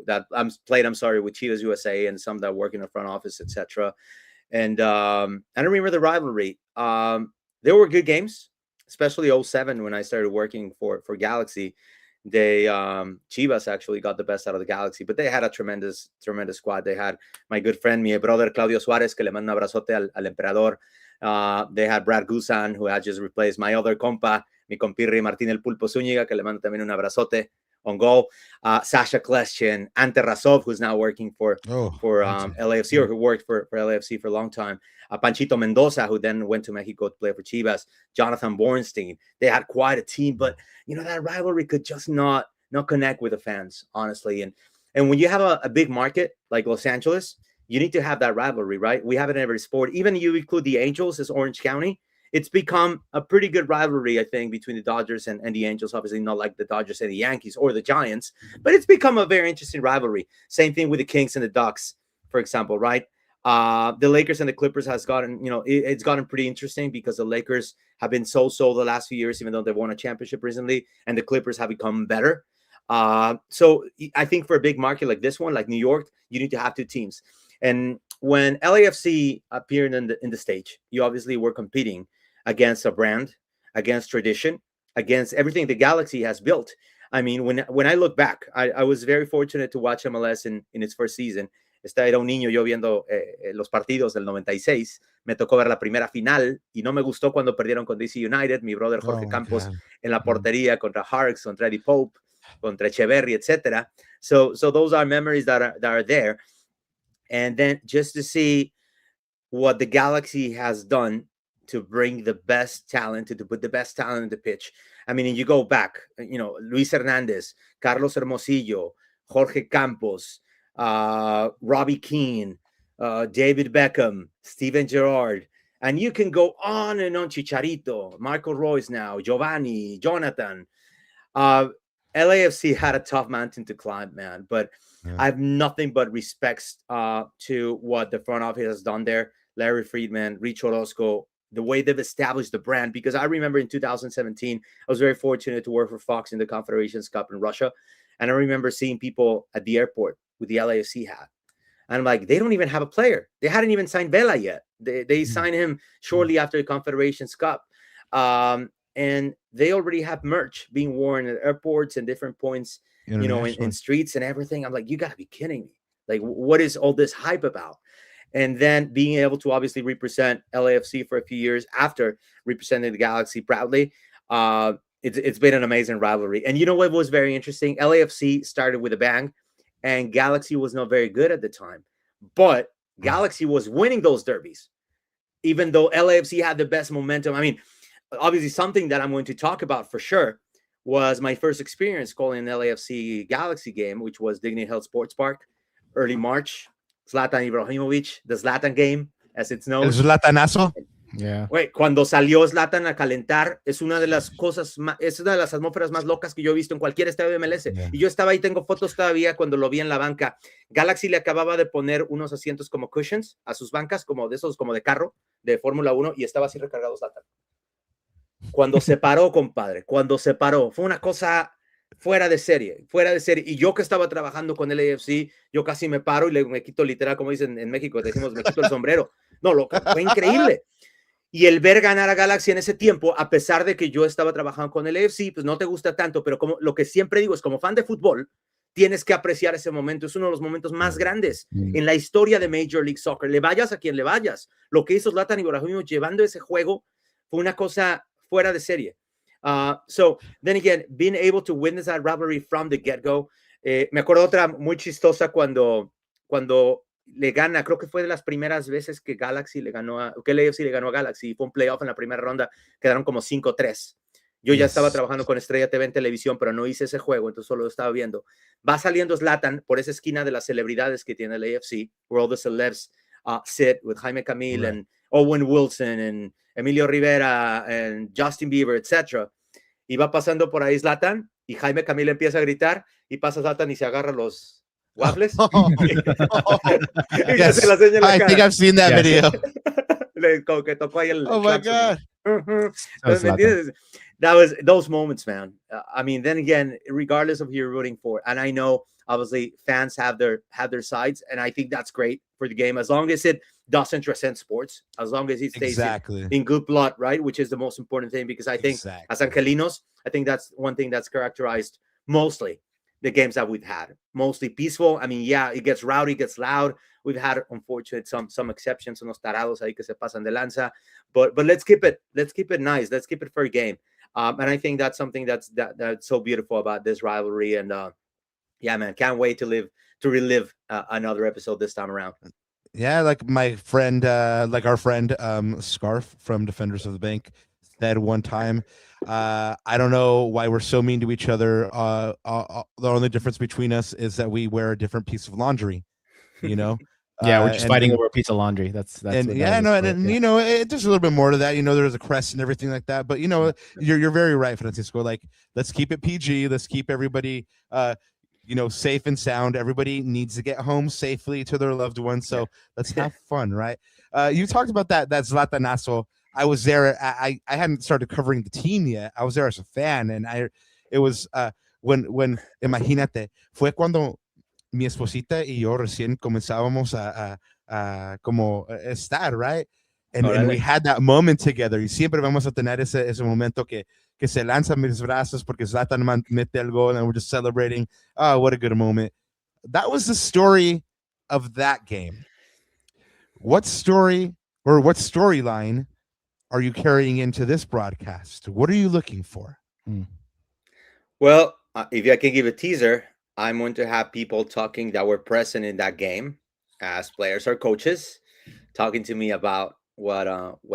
that I'm sorry, with Chivas USA, and some that work in the front office, etc. And I remember the rivalry. There were good games, especially 07 when I started working for Galaxy. They Chivas actually got the best out of the Galaxy, but they had a tremendous squad. They had my good friend, mi brother Claudio Suarez, que le manda un abrazote al emperador. They had Brad Guzan, who had just replaced my other compa, mi compirri Martín el Pulpo Zúñiga, que le mando también un abrazote on goal. Sasha Kleshin, Ante Razov, who's now working for LAFC, or who worked for LAFC for a long time. Panchito Mendoza, who then went to Mexico to play for Chivas. Jonathan Bornstein. They had quite a team, but that rivalry could just not connect with the fans, honestly. And when you have a big market like Los Angeles, you need to have that rivalry, right? We have it in every sport. Even you include the Angels as Orange County, it's become a pretty good rivalry, I think, between the Dodgers and the Angels. Obviously, not like the Dodgers and the Yankees or the Giants, but it's become a very interesting rivalry. Same thing with the Kings and the Ducks, for example, right? The Lakers and the Clippers has gotten, it's gotten pretty interesting because the Lakers have been so-so the last few years, even though they've won a championship recently, and the Clippers have become better. So I think for a big market like this one, like New York, you need to have two teams. And when LAFC appeared in the stage, you obviously were competing against a brand, against tradition, against everything the Galaxy has built. I mean, when I look back, I was very fortunate to watch MLS in its first season. Era un niño yo viendo los partidos del 96. Me tocó ver la primera final y no me gustó cuando perdieron con DC United. Mi brother Jorge Campos en la portería contra Harks, contra Eddie Pope, contra Echeverry, etc. So those are memories that are there. And then just to see what the Galaxy has done to bring the best talent, to put the best talent in the pitch. I mean, you go back, Luis Hernandez, Carlos Hermosillo, Jorge Campos, Robbie Keane, David Beckham, Steven Gerrard, and you can go on and on. Chicharito, Marco Reus now, Giovanni, Jonathan. LAFC had a tough mountain to climb, man, but I have nothing but respects to what the front office has done there. Larry Friedman, Rich Orozco, the way they've established the brand, because I remember in 2017, I was very fortunate to work for Fox in the Confederations Cup in Russia. And I remember seeing people at the airport with the LAFC hat. And I'm like, they don't even have a player. They hadn't even signed Vela yet. They signed him shortly after the Confederations Cup. And they already have merch being worn at airports and different points, in streets and everything. I'm like, you got to be kidding me. Like, what is all this hype about? And then being able to obviously represent LAFC for a few years after representing the Galaxy proudly, it's been an amazing rivalry. And you know what was very interesting? LAFC started with a bang, and Galaxy was not very good at the time. But Galaxy was winning those derbies, even though LAFC had the best momentum. I mean, obviously something that I'm going to talk about for sure was my first experience calling an LAFC Galaxy game, which was Dignity Health Sports Park, early March. Zlatan Ibrahimovic, the Zlatan game, as it's known. El Zlatanazo. Yeah. Güey, cuando salió Zlatan a calentar, es una de las cosas es una de las atmósferas más locas que yo he visto en cualquier estadio de MLS. Yeah. Y yo estaba ahí, tengo fotos todavía cuando lo vi en la banca. Galaxy le acababa de poner unos asientos como cushions a sus bancas, como de esos, como de carro, de Fórmula 1, y estaba así recargado Zlatan. Cuando se paró, compadre, fue una cosa fuera de serie. Y yo que estaba trabajando con el AFC, yo casi me paro y me quito, literal, como dicen en México, decimos, me quito el sombrero. No, fue increíble. Y el ver ganar a Galaxy en ese tiempo, a pesar de que yo estaba trabajando con el AFC, pues no te gusta tanto, pero como lo que siempre digo es, como fan de fútbol, tienes que apreciar ese momento. Es uno de los momentos más grandes en la historia de Major League Soccer. Le vayas a quien le vayas. Lo que hizo Zlatan Ibrahimovic llevando ese juego fue una cosa fuera de serie. So then again, being able to witness that rivalry from the get-go. Me acuerdo otra muy chistosa cuando le gana, creo que fue de las primeras veces que que LAFC le ganó a Galaxy, fue un playoff en la primera ronda, quedaron como 5-3. Yo ya estaba trabajando con Estrella TV en televisión, pero no hice ese juego, entonces solo lo estaba viendo. Va saliendo Zlatan por esa esquina de las celebridades que tiene el AFC, where all the celebs sit with Jaime Camil and Owen Wilson and Emilio Rivera and Justin Bieber, etc. Y va pasando por ahí Zlatan y Jaime Camil empieza a gritar y pasa Zlatan y se agarra los waffles. Yes, I think I've seen that video. Como que tocó ahí el Oh my God. That was those moments, man. I mean, then again, regardless of who you're rooting for, and I know obviously fans have their sides, and I think that's great for the game as long as it doesn't transcend sports, as long as it stays in good blood, right? Which is the most important thing, because I think as Angelinos, I think that's one thing that's characterized mostly the games that we've had, mostly peaceful. I mean, yeah, it gets rowdy, it gets loud. We've had, unfortunate, some exceptions, unos tarados ahí que se pasan de lanza, but let's keep it nice. Let's keep it fair game. And I think that's something that's so beautiful about this rivalry. And yeah, man, can't wait to relive another episode this time around. Yeah, like my friend, like our friend Scarf from Defenders of the Bank said one time, I don't know why we're so mean to each other. The only difference between us is that we wear a different piece of laundry, you know? Yeah, we're just fighting over a piece of laundry. That's and yeah, no, and you know, there's a little bit more to that. You know, there's a crest and everything like that. But you know, you're very right, Francisco. Like, let's keep it PG. Let's keep everybody, you know, safe and sound. Everybody needs to get home safely to their loved ones. So let's have fun, right? You talked about that Zlatanazo. I was there. I hadn't started covering the team yet. I was there as a fan, and it was when imagínate, fue cuando mi esposita y yo recién comenzábamos a como estar, right? And we had that moment together. Y siempre vamos a tener ese momento que se lanza mis brazos porque Zlatan mete el gol, and we're just celebrating. Oh, what a good moment. That was the story of that game. What story or what storyline are you carrying into this broadcast? What are you looking for? Well, if I can give a teaser, I'm going to have people talking that were present in that game as players or coaches, talking to me about what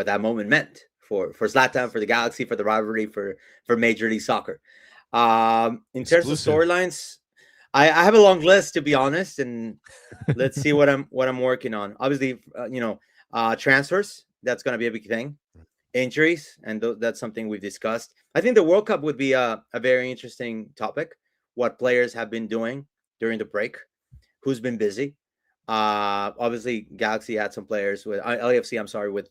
that moment meant for Zlatan, for the Galaxy, for the rivalry, for Major League Soccer. In terms of storylines, I have a long list, to be honest, and let's see what I'm working on. Obviously, you know, transfers, that's going to be a big thing. Injuries, and that's something we've discussed. I think the World Cup would be a very interesting topic. What players have been doing during the break, who's been busy. Obviously, Galaxy had some players with LAFC. I'm sorry, with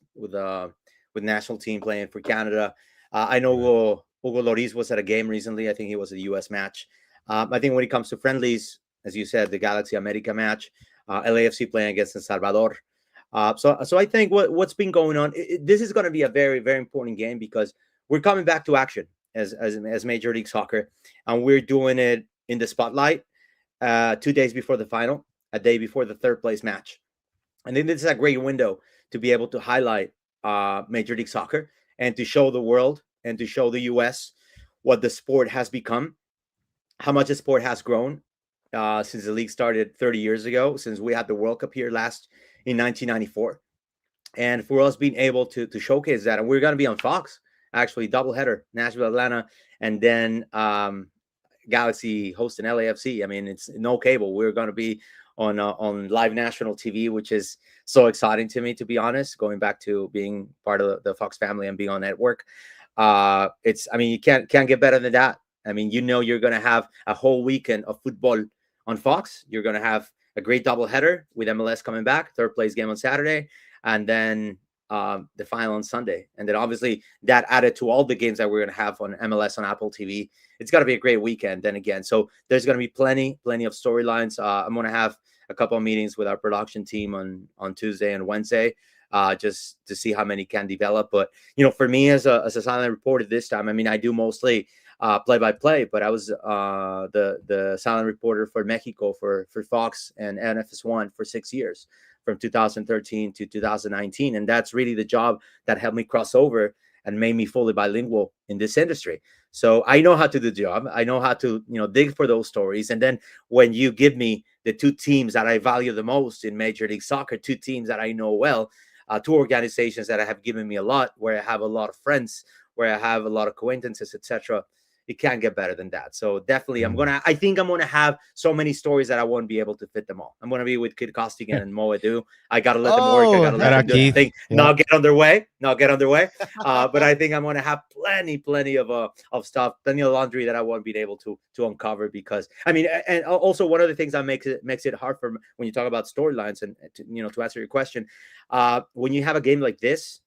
national team playing for Canada. I know Hugo Lloris was at a game recently. I think he was at a U.S. match. I think when it comes to friendlies, as you said, the Galaxy America match, LAFC playing against El Salvador. So I think what's been going on, this is going to be a very, very important game because we're coming back to action as Major League Soccer, and we're doing it in the spotlight 2 days before the final, a day before the third place match. I think this is a great window to be able to highlight Major League Soccer and to show the world and to show the U.S. what the sport has become, how much the sport has grown since the league started 30 years ago, since we had the World Cup here last in 1994. And for us being able to showcase that, and we're going to be on Fox, actually, doubleheader, Nashville, Atlanta, and then Galaxy hosting LAFC. I mean, it's no cable. We're going to be on live national TV, which is so exciting to me, to be honest, going back to being part of the Fox family and being on network. I mean, you can't get better than that. I mean, you know, you're going to have a whole weekend of football on Fox. You're going to have a great doubleheader with MLS coming back, third place game on Saturday, and then the final on Sunday. And then obviously that added to all the games that we're going to have on MLS on Apple TV. It's got to be a great weekend then again. So there's going to be plenty of storylines. I'm going to have a couple of meetings with our production team on Tuesday and Wednesday, just to see how many can develop. But, you know, for me as a silent reporter this time, I mean, I do mostly play-by-play, but I was the silent reporter for Mexico for Fox and NFS1 for 6 years, from 2013 to 2019. And that's really the job that helped me cross over and made me fully bilingual in this industry. So I know how to do the job. I know how to, you know, dig for those stories. And then when you give me the two teams that I value the most in Major League Soccer, two teams that I know well, two organizations that have given me a lot, where I have a lot of friends, where I have a lot of acquaintances, etc. It can't get better than that. So definitely, I think I'm gonna have so many stories that I won't be able to fit them all. I'm gonna be with Kid Costigan and Mo Edu. I gotta let them work. I gotta let them do their thing. Not get on their way. But I think I'm gonna have plenty of stuff, plenty of laundry that I won't be able to uncover, because I mean, and also one of the things that makes it hard for when you talk about storylines, and to answer your question, when you have a game like this,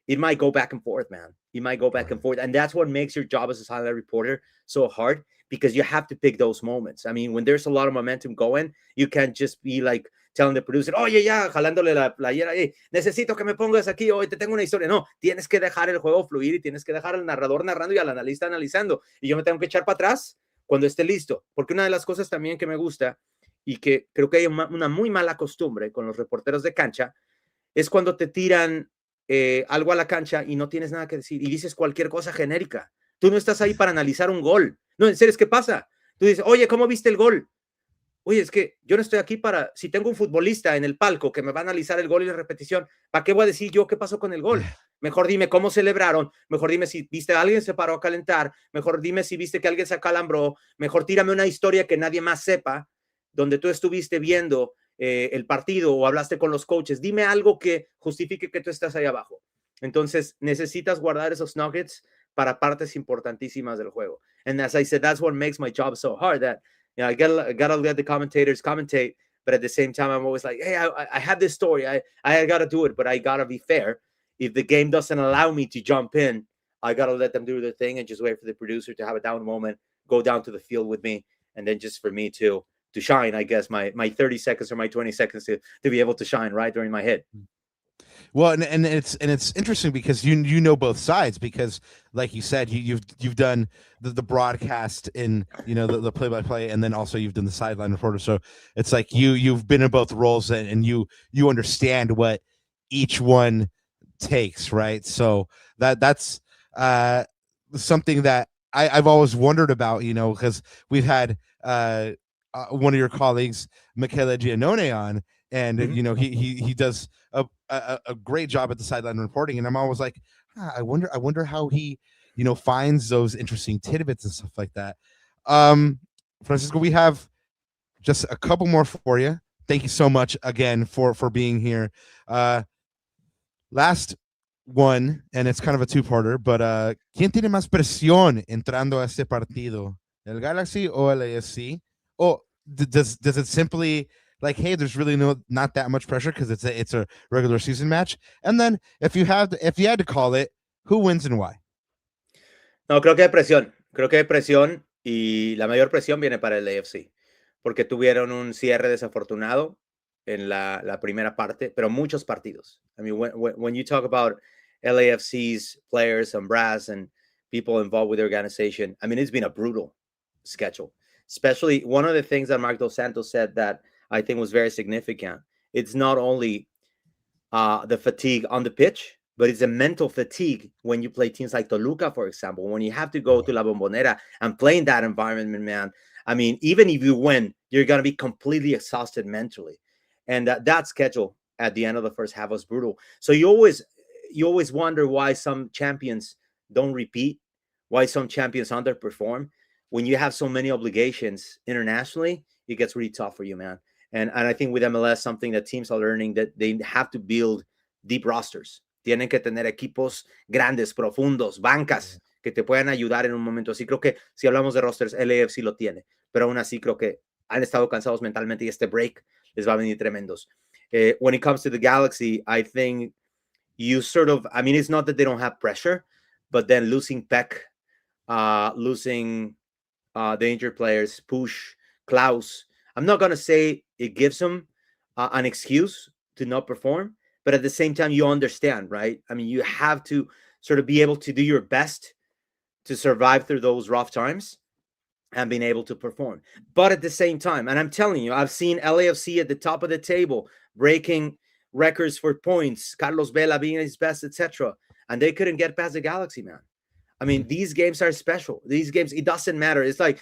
it might go back and forth, man. You might go back and forth. And that's what makes your job as a sideline reporter so hard, because you have to pick those moments. I mean, when there's a lot of momentum going, you can't just be like telling the producer, oye, ya, jalándole la playera, hey, necesito que me pongas aquí, hoy te tengo una historia. No, tienes que dejar el juego fluir y tienes que dejar al narrador narrando y al analista analizando. Y yo me tengo que echar para atrás cuando esté listo. Porque una de las cosas también que me gusta, y que creo que hay una muy mala costumbre con los reporteros de cancha, es cuando te tiran algo a la cancha y no tienes nada que decir y dices cualquier cosa genérica. Tú no estás ahí para analizar un gol. No, en serio, ¿qué pasa? Tú dices, oye, ¿cómo viste el gol? Oye, es que yo no estoy aquí para, si tengo un futbolista en el palco que me va a analizar el gol y la repetición, ¿para qué voy a decir yo qué pasó con el gol? Mejor dime cómo celebraron, mejor dime si viste a alguien se paró a calentar, mejor dime si viste que alguien se acalambró, mejor tírame una historia que nadie más sepa, donde tú estuviste viendo el partido o hablaste con los coaches. Dime algo que justifique que tú estás ahí abajo. Entonces, necesitas guardar esos nuggets para partes importantísimas del juego. And as I said, that's what makes my job so hard, that I gotta let the commentators commentate, but at the same time, I'm always like, hey, I have this story. I gotta do it, but I gotta be fair. If the game doesn't allow me to jump in, I gotta let them do their thing and just wait for the producer to have a down moment, go down to the field with me, and then just for me to shine, I guess, my 30 seconds or my 20 seconds to be able to shine right during my hit. Well, and it's interesting because you know both sides, because like you said, you've done the broadcast in the play-by-play, and then also you've done the sideline reporter. So it's like you've been in both roles, and you understand what each one takes, right? So that's something that I've always wondered about, because we've had one of your colleagues, Michele Giannone, on, and he does a great job at the sideline reporting, and I'm always like, I wonder how he finds those interesting tidbits and stuff like that. Francisco, we have just a couple more for you. Thank you so much again for being here. Last one, and it's kind of a two-parter, but ¿quién tiene más presión entrando a este partido? ¿El Galaxy o el AFC? Oh, does it simply like, hey, there's really not that much pressure because it's a regular season match? And then if you had to call it, who wins and why? No, creo que hay presión y la mayor presión viene para el AFC, porque tuvieron un cierre desafortunado en la primera parte, pero muchos partidos. I mean, when you talk about LAFC's players and brass and people involved with the organization, I mean, it's been a brutal schedule. Especially one of the things that Mark Dos Santos said that I think was very significant. It's not only the fatigue on the pitch, but it's a mental fatigue when you play teams like Toluca, for example, when you have to go to La Bombonera and play in that environment, man. I mean, even if you win, you're going to be completely exhausted mentally. And that schedule at the end of the first half was brutal. So you always wonder why some champions don't repeat, why some champions underperform. When you have so many obligations internationally, it gets really tough for you, man. And I think with MLS, something that teams are learning, that they have to build deep rosters. Tienen que tener equipos grandes, profundos, bancas que te puedan ayudar en un momento así. Creo que si hablamos de rosters, el AFC lo tiene, pero aún así creo que han estado cansados mentalmente y este break les va a venir tremendos. When it comes to the Galaxy, I think you sort of, I mean, it's not that they don't have pressure, but then losing Peck, losing the injured players, Push, Klaus, I'm not going to say it gives them an excuse to not perform, but at the same time, you understand, right? I mean, you have to sort of be able to do your best to survive through those rough times and being able to perform. But at the same time, and I'm telling you, I've seen LAFC at the top of the table, breaking records for points, Carlos Vela being at his best, etc. And they couldn't get past the Galaxy, man. I mean, these games are special. These games, it doesn't matter. It's like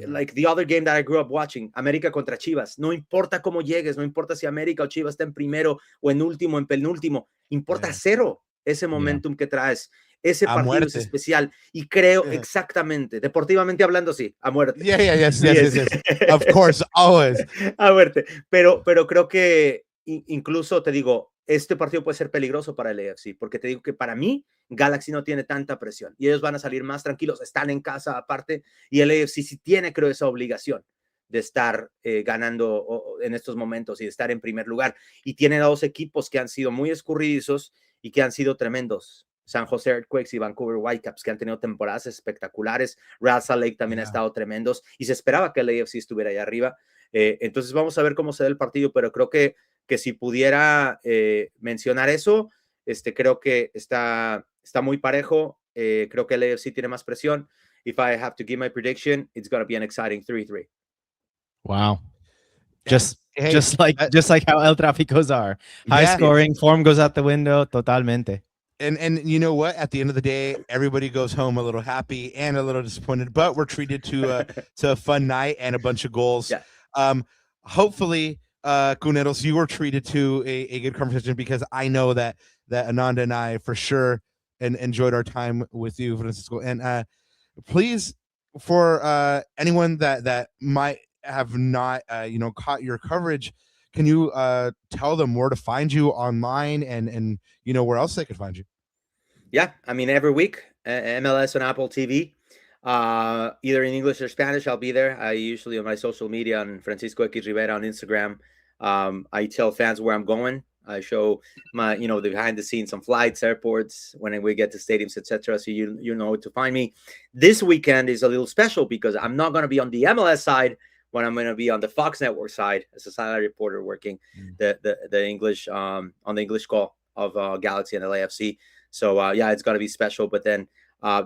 Like the other game that I grew up watching, América contra Chivas. No importa cómo llegues, no importa si América o Chivas está en primero o en último, en penúltimo, importa cero ese momentum que traes. Ese partido es especial y creo exactamente, deportivamente hablando, sí, a muerte. Yes. Of course, always. A muerte. Pero creo que incluso te digo, este partido puede ser peligroso para el AFC, porque te digo que para mí Galaxy no tiene tanta presión y ellos van a salir más tranquilos, están en casa aparte, y el AFC sí tiene, creo, esa obligación de estar ganando en estos momentos y de estar en primer lugar. Y tiene dos equipos que han sido muy escurridizos y que han sido tremendos. San Jose Earthquakes y Vancouver Whitecaps, que han tenido temporadas espectaculares. Real Salt Lake también ha estado tremendos y se esperaba que el AFC estuviera ahí arriba. Entonces vamos a ver cómo se da el partido, pero creo que si pudiera mencionar eso, creo que está muy parejo. Creo que el AFC tiene más presión. If I have to give my prediction, it's going to be an exciting 3-3. Wow. Just like how El Traficos are. High scoring, form goes out the window, totalmente. And you know what? At the end of the day, everybody goes home a little happy and a little disappointed, but we're treated to a fun night and a bunch of goals. Yeah. Hopefully, Cuneros, you were treated to a good conversation, because I know that Ananda and I for sure enjoyed our time with you, Francisco. And please, for anyone that might have not caught your coverage, can you tell them where to find you online and where else they could find you? Yeah, I mean, every week, MLS on Apple TV, either in English or Spanish, I'll be there. I usually on my social media on Francisco X Rivera on Instagram. I tell fans where I'm going. I show my, the behind the scenes on flights, airports, when we get to stadiums, etc. So you know where to find me. This weekend is a little special because I'm not going to be on the MLS side, when I'm going to be on the Fox Network side as a silent reporter working the English on the English call of Galaxy and LAFC. So it's going to be special. But then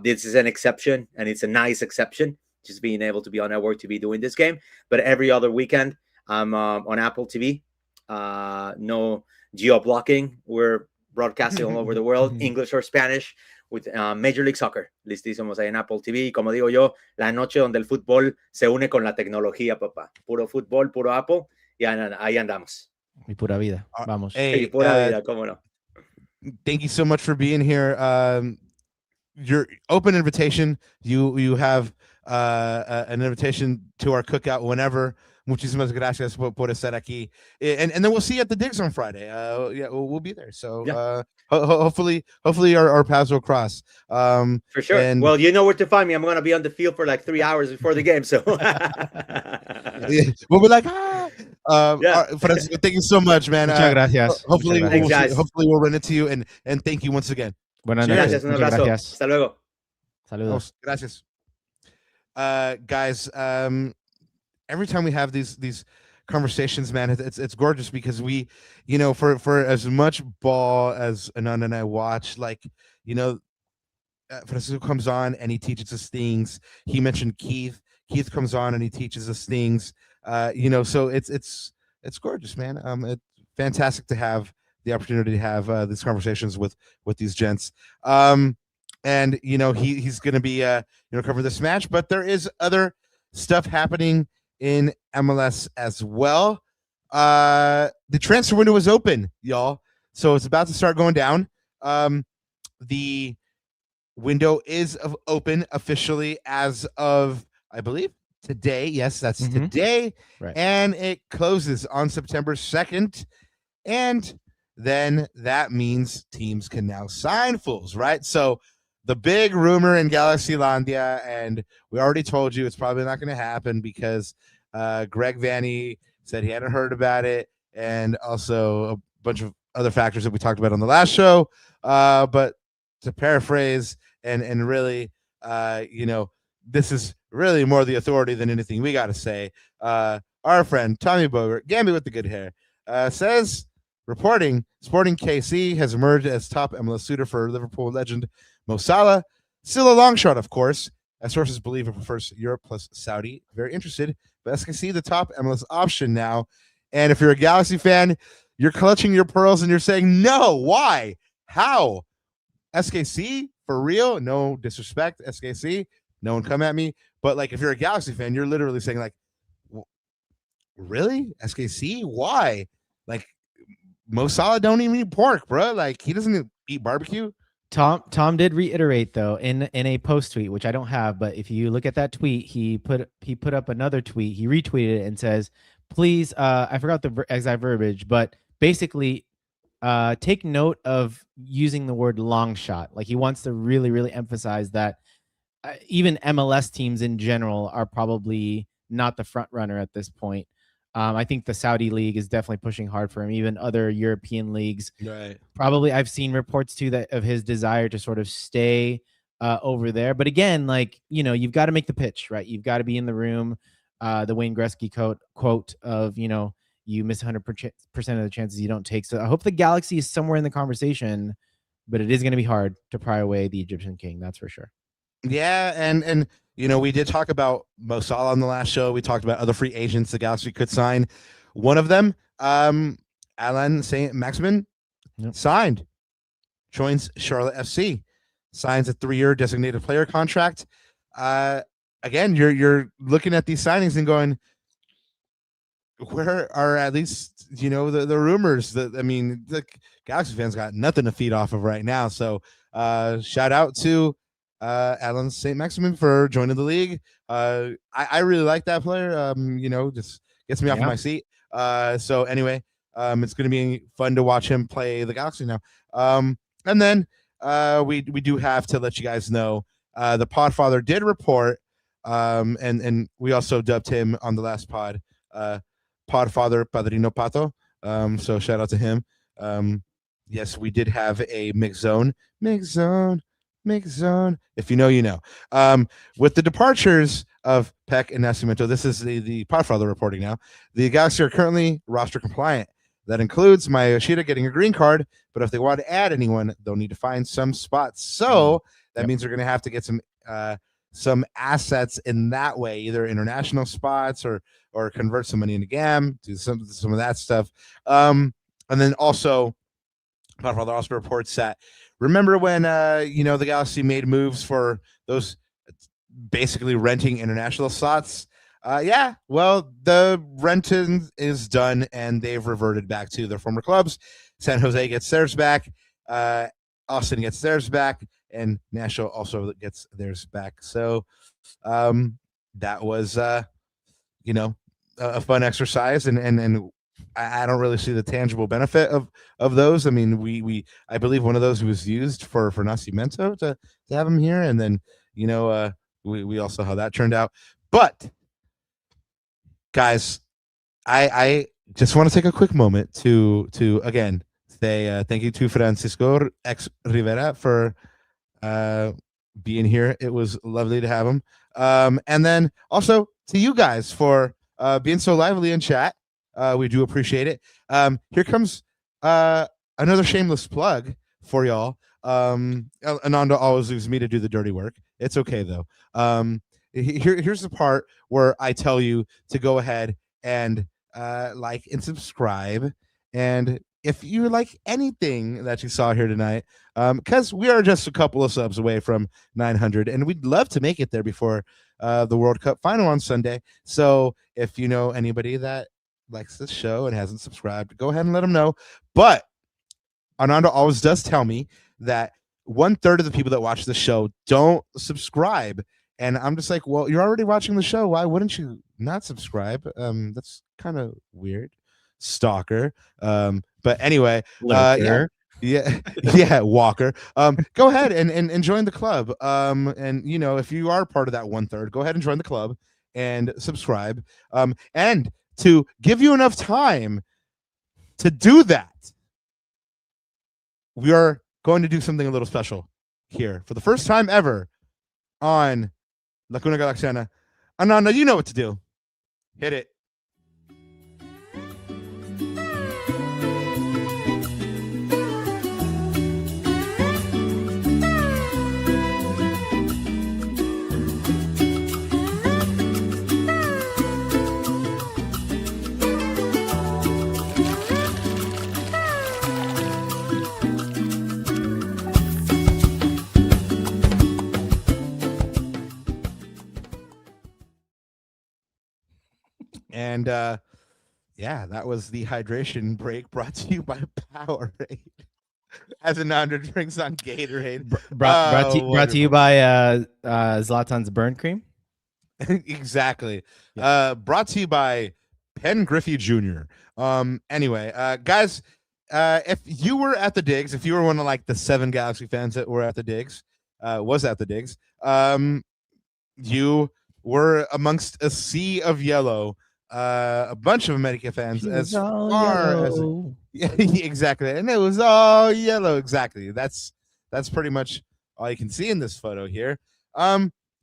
this is an exception, and it's a nice exception, just being able to be on network to be doing this game. But every other weekend, I'm on Apple TV. No geo blocking. We're broadcasting all over the world, English or Spanish, with Major League Soccer. Listísimos ahí en Apple TV. Y como digo yo, la noche donde el fútbol se une con la tecnología, papá. Puro fútbol, puro Apple. Y ahí andamos. Y pura vida. Vamos. Hey, pura vida, cómo no. Thank you so much for being here. Your open invitation. You have an invitation to our cookout whenever. Muchísimas gracias por estar aquí. And then we'll see you at the digs on Friday. We'll be there. So hopefully our paths will cross. For sure. And, well, you know where to find me. I'm going to be on the field for like 3 hours before the game. So we'll be like, Francisco, thank you so much, man. Muchas gracias. Hopefully we'll run into you, and thank you once again. Buenas noches. Gracias, un abrazo. Gracias. Hasta luego. Saludos. Gracias. Guys, every time we have these conversations, man, it's gorgeous, because we, for as much ball as Ananda and I watch, like, Francisco comes on and he teaches us things. He mentioned Keith comes on and he teaches us things. So it's gorgeous, man. It's fantastic to have the opportunity to have these conversations with these gents. And he's going to be cover this match, but there is other stuff happening in MLS as well. The transfer window is open, y'all, so it's about to start going down. The window is open officially as of, I believe, today. Yes, that's today. Right. And it closes on September 2nd. And then that means teams can now sign fools, right? So the big rumor in Galaxylandia, and we already told you it's probably not going to happen, because Greg Vanny said he hadn't heard about it, and also a bunch of other factors that we talked about on the last show. But to paraphrase and really, this is really more the authority than anything we got to say. Our friend Tommy Bogert, Gamby with the good hair, says, reporting, Sporting KC has emerged as top MLS suitor for Liverpool legend Mo Salah. Still a long shot, of course, as sources believe it prefers Europe plus Saudi. Very interested, but SKC the top MLS option now. And if you're a Galaxy fan, you're clutching your pearls and you're saying, no, why? How? SKC? For real? No disrespect, SKC. no one come at me. But like, if you're a Galaxy fan, you're literally saying like, really, SKC? Why? Like, Mo Salah don't even eat pork, bro. Like, he doesn't eat barbecue. Tom did reiterate though in a post tweet, which I don't have, but if you look at that tweet, he put up another tweet. He retweeted it and says, "Please, I forgot the exact verbiage, but basically, take note of using the word long shot." Like, he wants to really, really emphasize that even MLS teams in general are probably not the front runner at this point. I think the Saudi league is definitely pushing hard for him. Even other European leagues, Right? Probably I've seen reports too that of his desire to sort of stay over there. But again, like, you've got to make the pitch, right? You've got to be in the room. The Wayne Gretzky quote of, you miss 100% of the chances you don't take. So I hope the Galaxy is somewhere in the conversation, but it is going to be hard to pry away the Egyptian king. That's for sure. Yeah, and we did talk about Mo Salah on the last show. We talked about other free agents the Galaxy could sign. One of them, Alain Saint-Maximin, signed, joins Charlotte FC, signs a 3-year designated player contract. Again, you're looking at these signings and going, where are at least the rumors that the Galaxy fans got nothing to feed off of right now. So shout out to Alain Saint-Maximin for joining the league. I really like that player. Just gets me off of my seat. So anyway, it's going to be fun to watch him play the Galaxy now. And then we do have to let you guys know the Podfather did report, and we also dubbed him on the last pod, Podfather Padrino Pato. So shout out to him. Yes, we did have a mixed zone. If you know, you know. With the departures of Peck and Nascimento, this is the Podfather reporting now. The Galaxy are currently roster compliant. That includes Maya Yoshida getting a green card, but if they want to add anyone, they'll need to find some spots. So that means they're going to have to get some assets in that way, either international spots or convert some money into GAM, do some of that stuff. And then also, Podfather also reports that, remember when the Galaxy made moves for those basically renting international slots? Well, the renting is done and they've reverted back to their former clubs. San Jose gets theirs back, Austin gets theirs back, and Nashville also gets theirs back. So that was a fun exercise, and I don't really see the tangible benefit of those. I mean, I believe one of those was used for Nascimento to have him here, and then we also how that turned out. But guys, I just want to take a quick moment to again say thank you to Francisco X Rivera for being here. It was lovely to have him, and then also to you guys for being so lively in chat. We do appreciate it. Here comes another shameless plug for y'all. Ananda always leaves me to do the dirty work. It's okay though. Here's the part where I tell you to go ahead and like and subscribe. And if you like anything that you saw here tonight, because we are just a couple of subs away from 900, and we'd love to make it there before the World Cup final on Sunday. So if you know anybody that likes this show and hasn't subscribed, go ahead and let them know. But Ananda always does tell me that 1/3 of the people that watch the show don't subscribe. And I'm just like, well, you're already watching the show. Why wouldn't you not subscribe? That's kind of weird. Stalker. But anyway, yeah, Walker. Go ahead and join the club. And if you are part of that 1/3, go ahead and join the club and subscribe. And to give you enough time to do that, we are going to do something a little special here for the first time ever on La Cuna Galaxiana. Ananda, you know what to do. Hit it. And yeah, that was the hydration break brought to you by Powerade. As Ananda drinks on Gatorade. Brought to you by Zlatan's burn cream. Exactly. Brought to you by Penn Griffey Jr. Anyway, guys, if you were at the digs, if you were one of like the 7 Galaxy fans that were at the digs, you were amongst a sea of yellow, a bunch of America fans as far as yeah, exactly, and it was all yellow. Exactly. That's pretty much all you can see in this photo here.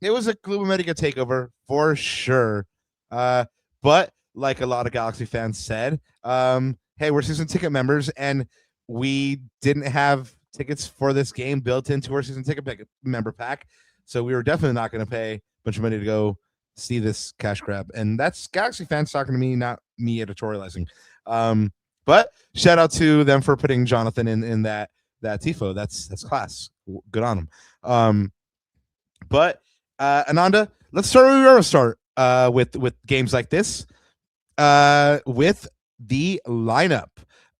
It was a Club America takeover for sure. But like a lot of Galaxy fans said, hey, we're season ticket members, and we didn't have tickets for this game built into our season ticket member pack, so we were definitely not going to pay a bunch of money to go see this cash grab. And that's Galaxy fans talking to me, not me editorializing. But shout out to them for putting Jonathan in that tifo. That's class. Good on them. But Ananda, let's start where we always start with games like this. With the lineup,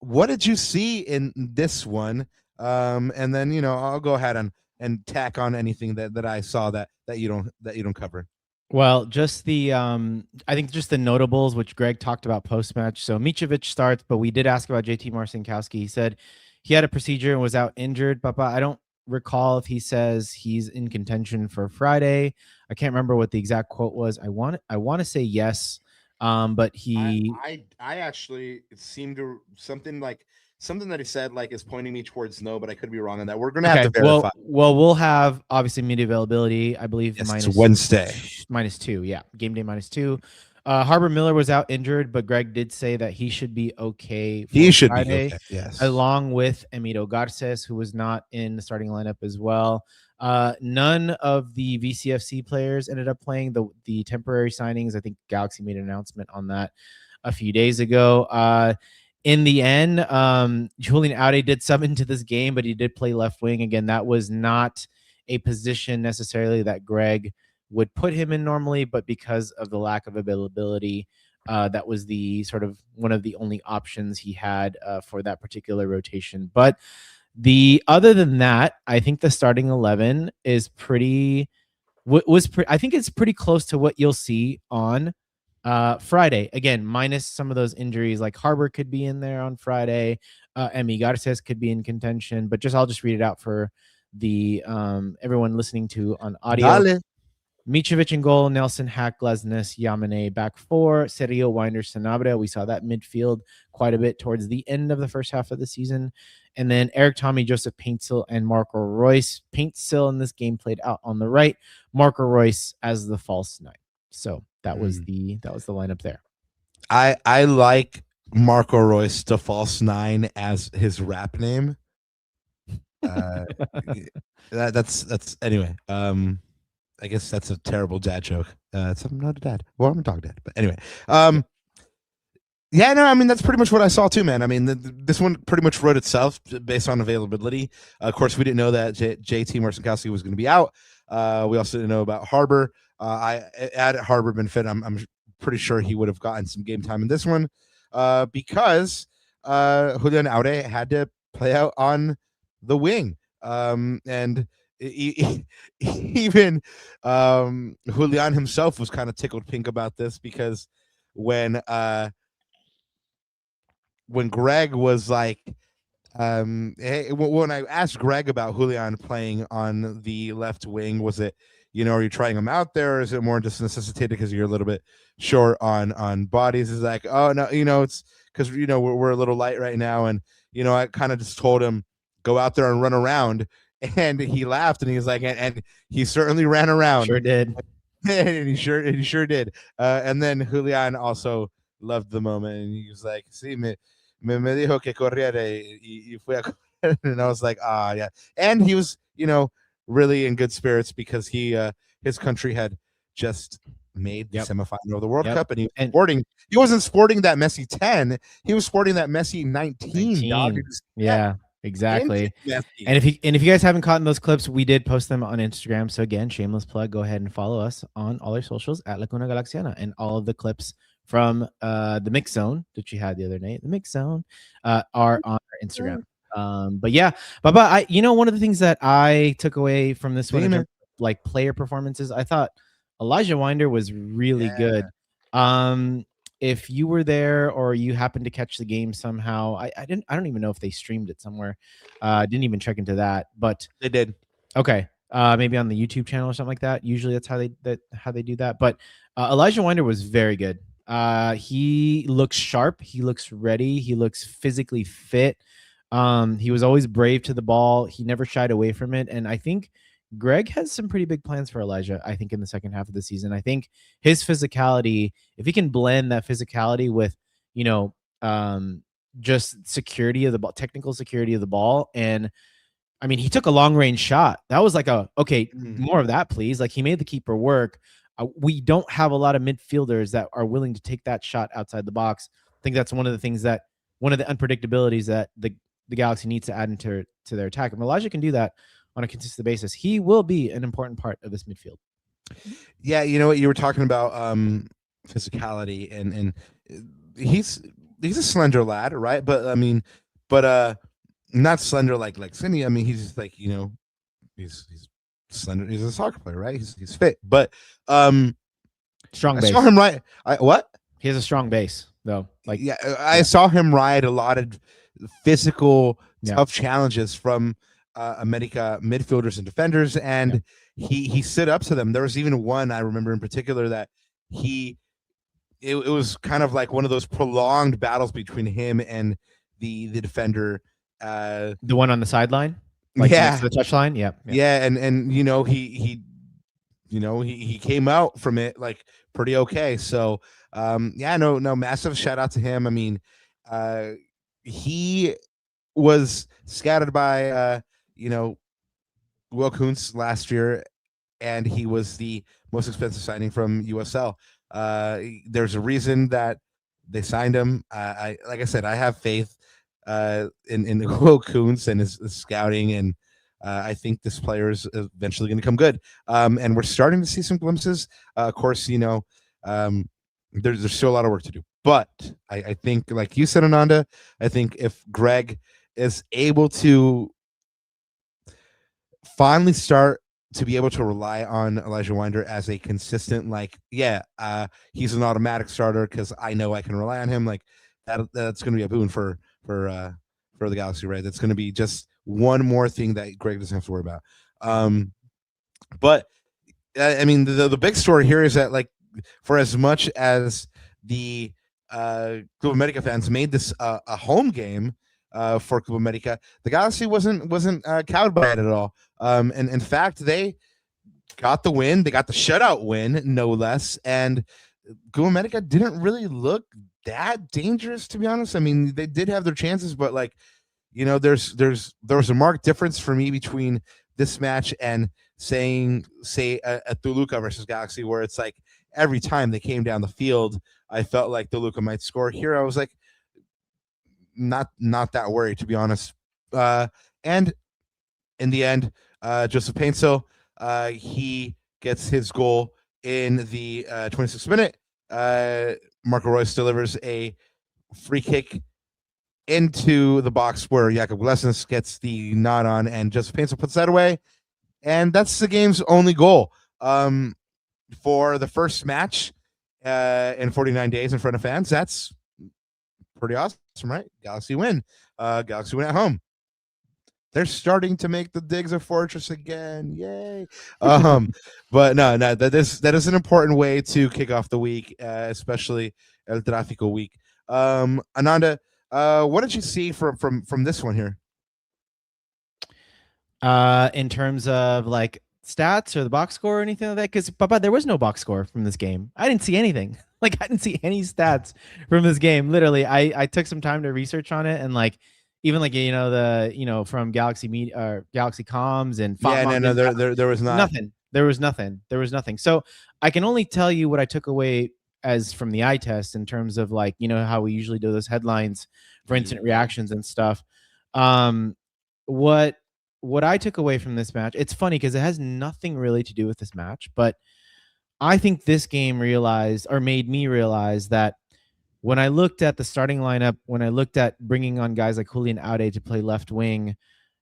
what did you see in this one? And then I'll go ahead and tack on anything that I saw that you don't cover. Well, just the I think just the notables, which Greg talked about post match. So Mitrovic starts, but we did ask about JT Marcinkowski. He said he had a procedure and was out injured. Papa, I don't recall if he says he's in contention for Friday. I can't remember what the exact quote was. I want to say yes, but he I actually, it seemed to something that he said like is pointing me towards no, but I could be wrong on that. We're gonna have to verify. Well, we'll have obviously media availability. I believe it's Wednesday -2. Yeah, game day -2. Harbor Miller was out injured, but Greg did say that he should be okay. He should Friday, be okay. Yes, along with Emilio Garces, who was not in the starting lineup as well. None of the VCFC players ended up playing the temporary signings. I think Galaxy made an announcement on that a few days ago. In the end, Julian Aude did sub into this game, but he did play left wing. Again, that was not a position necessarily that Greg would put him in normally, but because of the lack of availability, that was the sort of one of the only options he had for that particular rotation. But other than that, I think the starting 11 is I think it's pretty close to what you'll see on Friday. Again, minus some of those injuries, like Harbor could be in there on Friday. Emi Garces could be in contention, but I'll just read it out for the everyone listening to on audio. Dale. Mitrovic in goal, Nelson, Hack, Glesnes, Yamane back 4, Serio, Wynder, Sanabria. We saw that midfield quite a bit towards the end of the first half of the season. And then Eric, Tommy, Joseph Paintsil, and Marco Royce. Paintsil in this game played out on the right, Marco Royce as the false 9. So that was the lineup there. I like Marco Royce to false 9 as his rap name. That's anyway. I guess that's a terrible dad joke. I'm not a dad. Well, I'm a dog dad. But anyway, yeah, no, I mean, that's pretty much what I saw too, man. I mean, this one pretty much wrote itself based on availability. Of course, we didn't know that JT Marcinkowski was going to be out. We also didn't know about Harbor. Had Harbor been fit, I'm pretty sure he would have gotten some game time in this one because Julian Aude had to play out on the wing. And even Julian himself was kind of tickled pink about this because when Greg was like, hey, when I asked Greg about Julian playing on the left wing, was it, are you trying him out there, or is it more just necessitated because you're a little bit short on bodies? Is like, oh no, it's because we're a little light right now, and I kind of just told him go out there and run around. And he laughed and he was like, and he certainly ran around. Sure did. And he sure did. And then Julian also loved the moment, and he was like, "Sí, me dijo que corriera y fui a correr." And I was like, yeah. And he was, really in good spirits because his country had just made the semifinal of the World Cup, and he wasn't sporting that Messi 10, he was sporting that Messi 19. Dog. Yeah. Exactly. And if you guys haven't caught in those clips, we did post them on Instagram. So again, shameless plug, go ahead and follow us on all our socials at La Cuna Galaxiana, and all of the clips from the Mix Zone that you had the other night. The Mix Zone are on our Instagram. But yeah, Baba, one of the things that I took away from this one in terms of, like, player performances, I thought Elijah Wynder was really good. If you were there or you happened to catch the game somehow, I don't even know if they streamed it somewhere. I didn't even check into that, but They did. Okay. Maybe on the YouTube channel or something like that. Usually that's how they do that. But Elijah Wynder was very good. He looks sharp. He looks ready. He looks physically fit. He was always brave to the ball. He never shied away from it. And I think Greg has some pretty big plans for Elijah, I think, in the second half of the season. I think his physicality, if he can blend that physicality with, just security of the ball, technical security of the ball, and I mean, he took a long range shot. That was like more of that, please. Like, he made the keeper work. We don't have a lot of midfielders that are willing to take that shot outside the box. I think that's one of the unpredictabilities that the Galaxy needs to add into their attack. And Elijah can do that on a consistent basis. He will be an important part of this midfield. Yeah, you know what, you were talking about physicality, and he's a slender lad, right? But I mean, not slender like Cindy. I mean, he's just like, he's slender. He's a soccer player, right? He's fit, but strong base. I saw him ride. What? He has a strong base, though. Like, yeah, I saw him ride a lot of physical, tough challenges from America midfielders and defenders, and he stood up to them. There was even one I remember in particular that it was kind of like one of those prolonged battles between him and the defender. The one on the sideline, like next to the touchline. Yeah, and he came out from it like pretty okay. So no, massive shout out to him. I mean, he was scouted by Will Kuntz last year, and he was the most expensive signing from USL. There's a reason that they signed him. Like I said, I have faith in Will Kuntz and his scouting, and I think this player is eventually going to come good. And we're starting to see some glimpses. Of course, there's still a lot of work to do, but I think, like you said, Ananda, I think if Greg is able to finally start to be able to rely on Elijah Wynder as a consistent, he's an automatic starter because I know I can rely on him. Like that's going to be a boon for the Galaxy, right? That's going to be just one more thing that Greg doesn't have to worry about. But I mean, the big story here is that, like, for as much as the Club America fans made this a home game for Club America, the Galaxy wasn't cowed by it at all. And in fact, they got the win. They got the shutout win, no less. And Club America didn't really look that dangerous, to be honest. I mean, they did have their chances, but there was a marked difference for me between this match and say a Toluca versus Galaxy, where it's like every time they came down the field, I felt like Toluca might score. Here I was like not that worried, to be honest. And in the end, Joseph Painsil, he gets his goal in the 26th minute. Marco Reus delivers a free kick into the box where Jakub Glesnes gets the nod on, and Joseph Painsil puts that away. And that's the game's only goal for the first match in 49 days in front of fans. That's pretty awesome, right? Galaxy win. Galaxy win at home. They're starting to make the digs a fortress again. Yay. But no, that is an important way to kick off the week, especially El Trafico week. Ananda, what did you see from this one here? In terms of like stats or the box score or anything like that? Because Papa, there was no box score from this game. I didn't see anything. Like, I didn't see any stats from this game. Literally, I took some time to research on it, and like, even like, from Galaxy Media or Galaxy Comms and there was nothing. There was nothing. So I can only tell you what I took away as from the eye test in terms of, like, how we usually do those headlines for instant reactions and stuff. What I took away from this match, it's funny because it has nothing really to do with this match, but I think this game made me realize that when I looked at the starting lineup, when I looked at bringing on guys like Julian Aude to play left wing,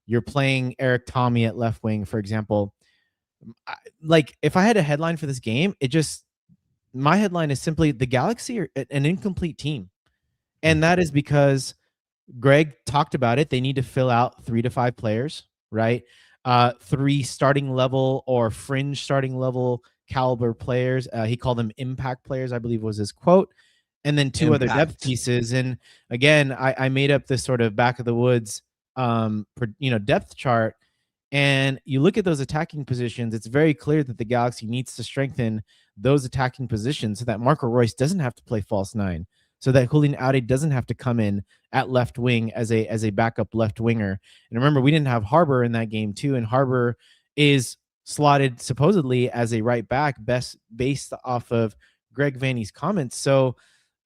you're playing Eric Tommy at left wing, for example. Like, if I had a headline for this game, my headline is simply the Galaxy are an incomplete team. And that is because Greg talked about it. They need to fill out 3 to 5 players, right? 3 starting level or fringe starting level caliber players. He called them impact players, I believe was his quote. And then 2 other depth pieces. And again, I made up this sort of back of the woods, depth chart. And you look at those attacking positions, it's very clear that the Galaxy needs to strengthen those attacking positions so that Marco Royce doesn't have to play false 9, so that Julian Aude doesn't have to come in at left wing as a backup left winger. And remember, we didn't have Harbor in that game too, and Harbor is slotted supposedly as a right back, best based off of Greg Vanney's comments. So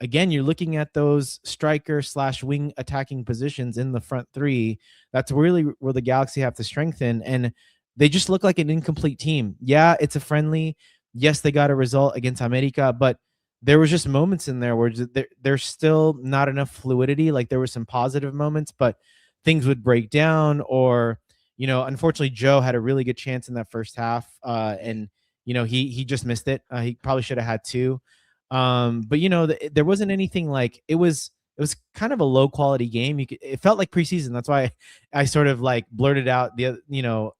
again, you're looking at those striker / wing attacking positions in the front 3. That's really where the Galaxy have to strengthen, and they just look like an incomplete team. Yeah, it's a friendly. Yes, they got a result against America, but there was just moments in there where there's still not enough fluidity. Like, there were some positive moments, but things would break down, or, unfortunately Joe had a really good chance in that first half. And, he just missed it. He probably should have had 2. But there wasn't anything like it was kind of a low quality game. It felt like preseason. That's why I sort of like blurted out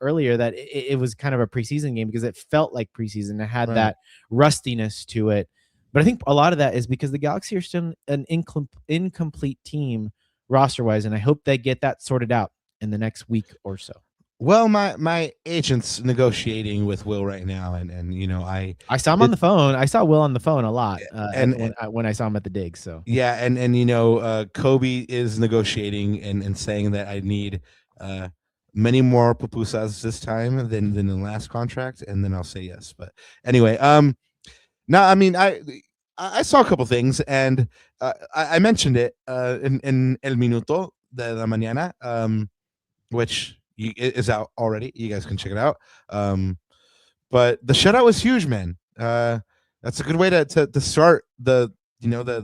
earlier that it was kind of a preseason game, because it felt like preseason. It had that rustiness to it. But I think a lot of that is because the Galaxy are still an incomplete team roster wise, and I hope they get that sorted out in the next week or so. Well, my agent's negotiating with Will right now, and I saw him on the phone. I saw Will on the phone a lot, when I saw him at the dig. So yeah, and Kobe is negotiating and saying that I need many more pupusas this time than the last contract, and then I'll say yes. But anyway, no, I mean I saw a couple things, and I mentioned it in El Minuto de la Mañana, which is out already. You guys can check it out. But the shutout was huge, man. That's a good way to start the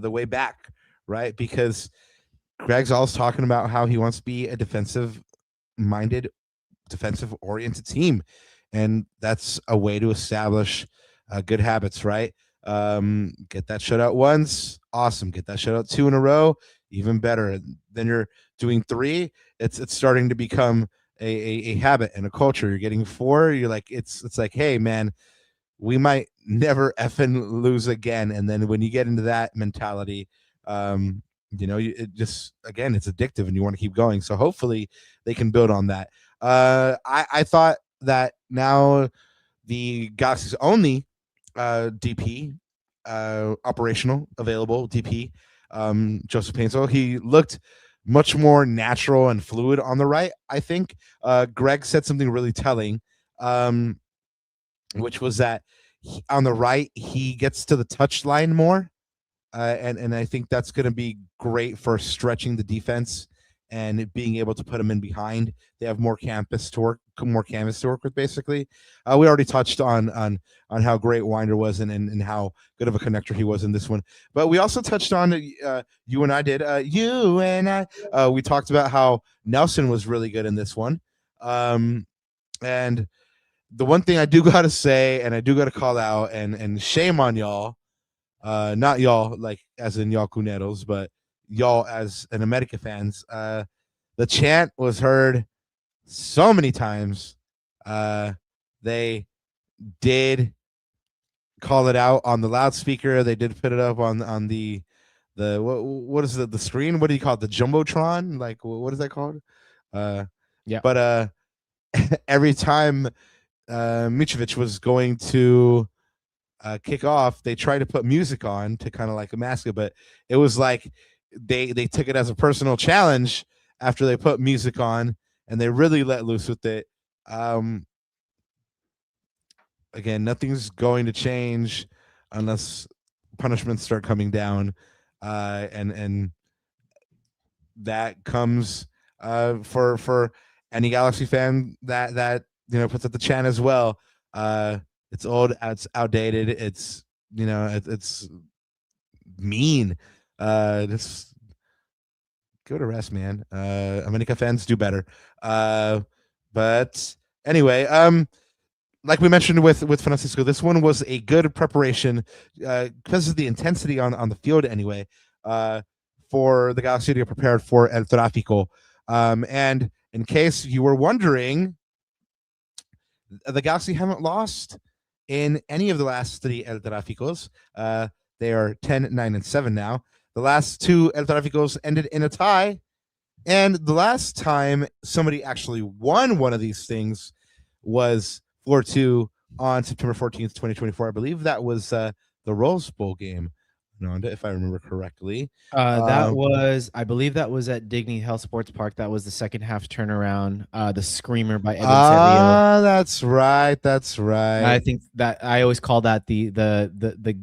way back, right? Because Greg's always talking about how he wants to be a defensive-minded, defensive-oriented team, and that's a way to establish good habits, right? Get that shutout once, awesome. Get that shutout 2 in a row, even better. Then you're doing 3. It's starting to become a habit and a culture. You're getting 4. You're like, it's like, hey man, we might never effing lose again. And then when you get into that mentality, it just, again, it's addictive and you want to keep going. So hopefully they can build on that. I thought that now the Galaxy's only DP, operational available DP, Joseph Painzel, he looked much more natural and fluid on the right. I think Greg said something really telling, which was that on the right he gets to the touch line more, and I think that's going to be great for stretching the defense and being able to put them in behind. They have more canvas to work with. Basically, we already touched on how great Wynder was and how good of a connector he was in this one. But we also touched on you and I did. You and I. We talked about how Nelson was really good in this one. And the one thing I do got to say, and I do got to call out, and shame on y'all, not y'all like as in y'all cuneros, but y'all as an America fans. The chant was heard so many times. They did call it out on the loudspeaker. They did put it up on the what is the screen? What do you call it? The jumbotron? Like, what is that called? Yeah. But every time Mitrovic was going to kick off, they tried to put music on to kind of like mask it, but it was like they took it as a personal challenge after they put music on, and they really let loose with it. Again, nothing's going to change unless punishments start coming down, and that comes for any Galaxy fan that puts up the chant as well. It's old. It's outdated. It's it's mean. Just give it a rest, man. America fans do better. But anyway, like we mentioned with Francisco, this one was a good preparation because of the intensity on the field anyway. For the Galaxy to get prepared for El Trafico. And in case you were wondering, the Galaxy haven't lost in any of the last 3 El Traficos. They are 10, 9, and 7 now. The last 2 El Traficos ended in a tie. And the last time somebody actually won one of these things was 4-2 on September 14th, 2024. I believe that was the Rose Bowl game, Ananda, if I remember correctly. I believe that was at Dignity Health Sports Park. That was the second half turnaround, the screamer by Evan Sergio. That's right. That's right. I think that I always call that the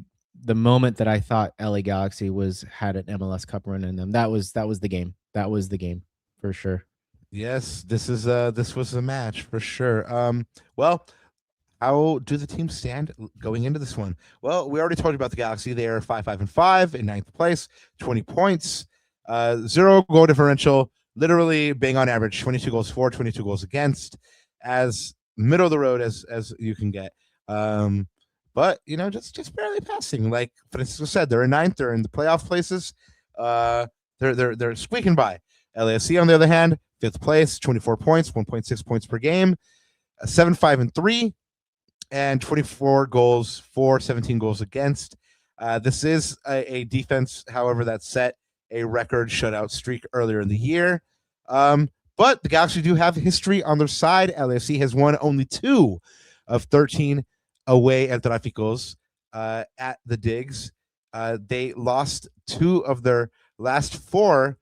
moment that I thought LA Galaxy had an MLS Cup run in them. That was the game. That was the game for sure. Yes, this was a match for sure. Well, how do the teams stand going into this one? Well, we already told you about the Galaxy. They are 5-5-5 in 9th place, 20 points, 0 goal differential, literally being on average 22 goals for, 22 goals against, as middle of the road as you can get. But just barely passing. Like Francisco said, they're in 9th. They're in the playoff places. They're squeaking by. LAFC, on the other hand, 5th place, 24 points, 1.6 points per game, 7-5-3. And 24 goals for, 17 goals against. This is a defense, however, that set a record shutout streak earlier in the year. But the Galaxy do have history on their side. LAFC has won only 2 of 13 away El Traficos at the Digs. They lost 2 of their last 4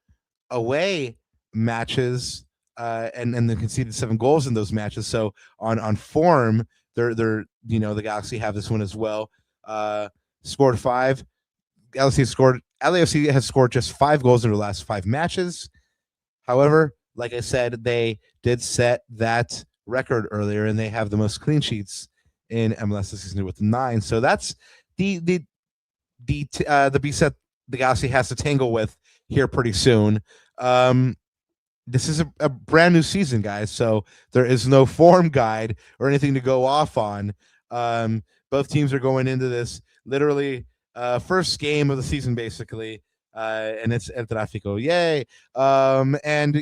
away matches and then conceded 7 goals in those matches. So on form, they're the Galaxy have this one as well. Scored 5. LAFC has scored just 5 goals in their last 5 matches. However, like I said, they did set that record earlier, and they have the most clean sheets in MLS this season with 9. So that's the beast that the Galaxy has to tangle with here pretty soon. This is a brand new season, guys, so there is no form guide or anything to go off on. Both teams are going into this literally first game of the season, basically, and it's El Trafico. Yay! And,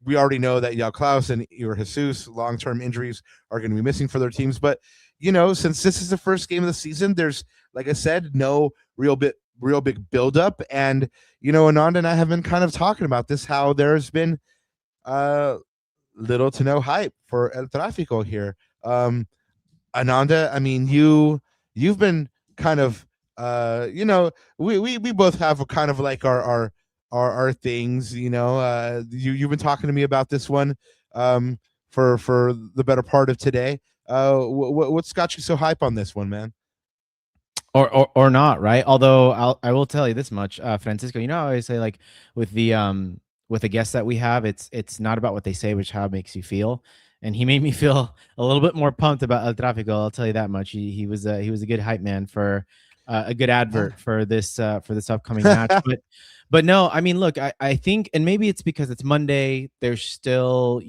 we already know that Yao Klaus and Ior Jesus, long-term injuries, are going to be missing for their teams. But, since this is the first game of the season, there's, like I said, no real big buildup. And, Ananda and I have been kind of talking about this, how there's been little to no hype for El Trafico here. Ananda, I mean, you've been kind of, we both have a kind of like our things, you've been talking to me about this one for the better part of today. What's got you so hype on this one, man? Or not, right? Although I will tell you this much, Francisco, I always say, like, with the guests that we have, it's not about what they say, which how it makes you feel. And he made me feel a little bit more pumped about El Trafico. I'll tell you that much. He was a good hype man for a good advert for this upcoming match. But no, I mean, look, I think, and maybe it's because it's Monday. There's still,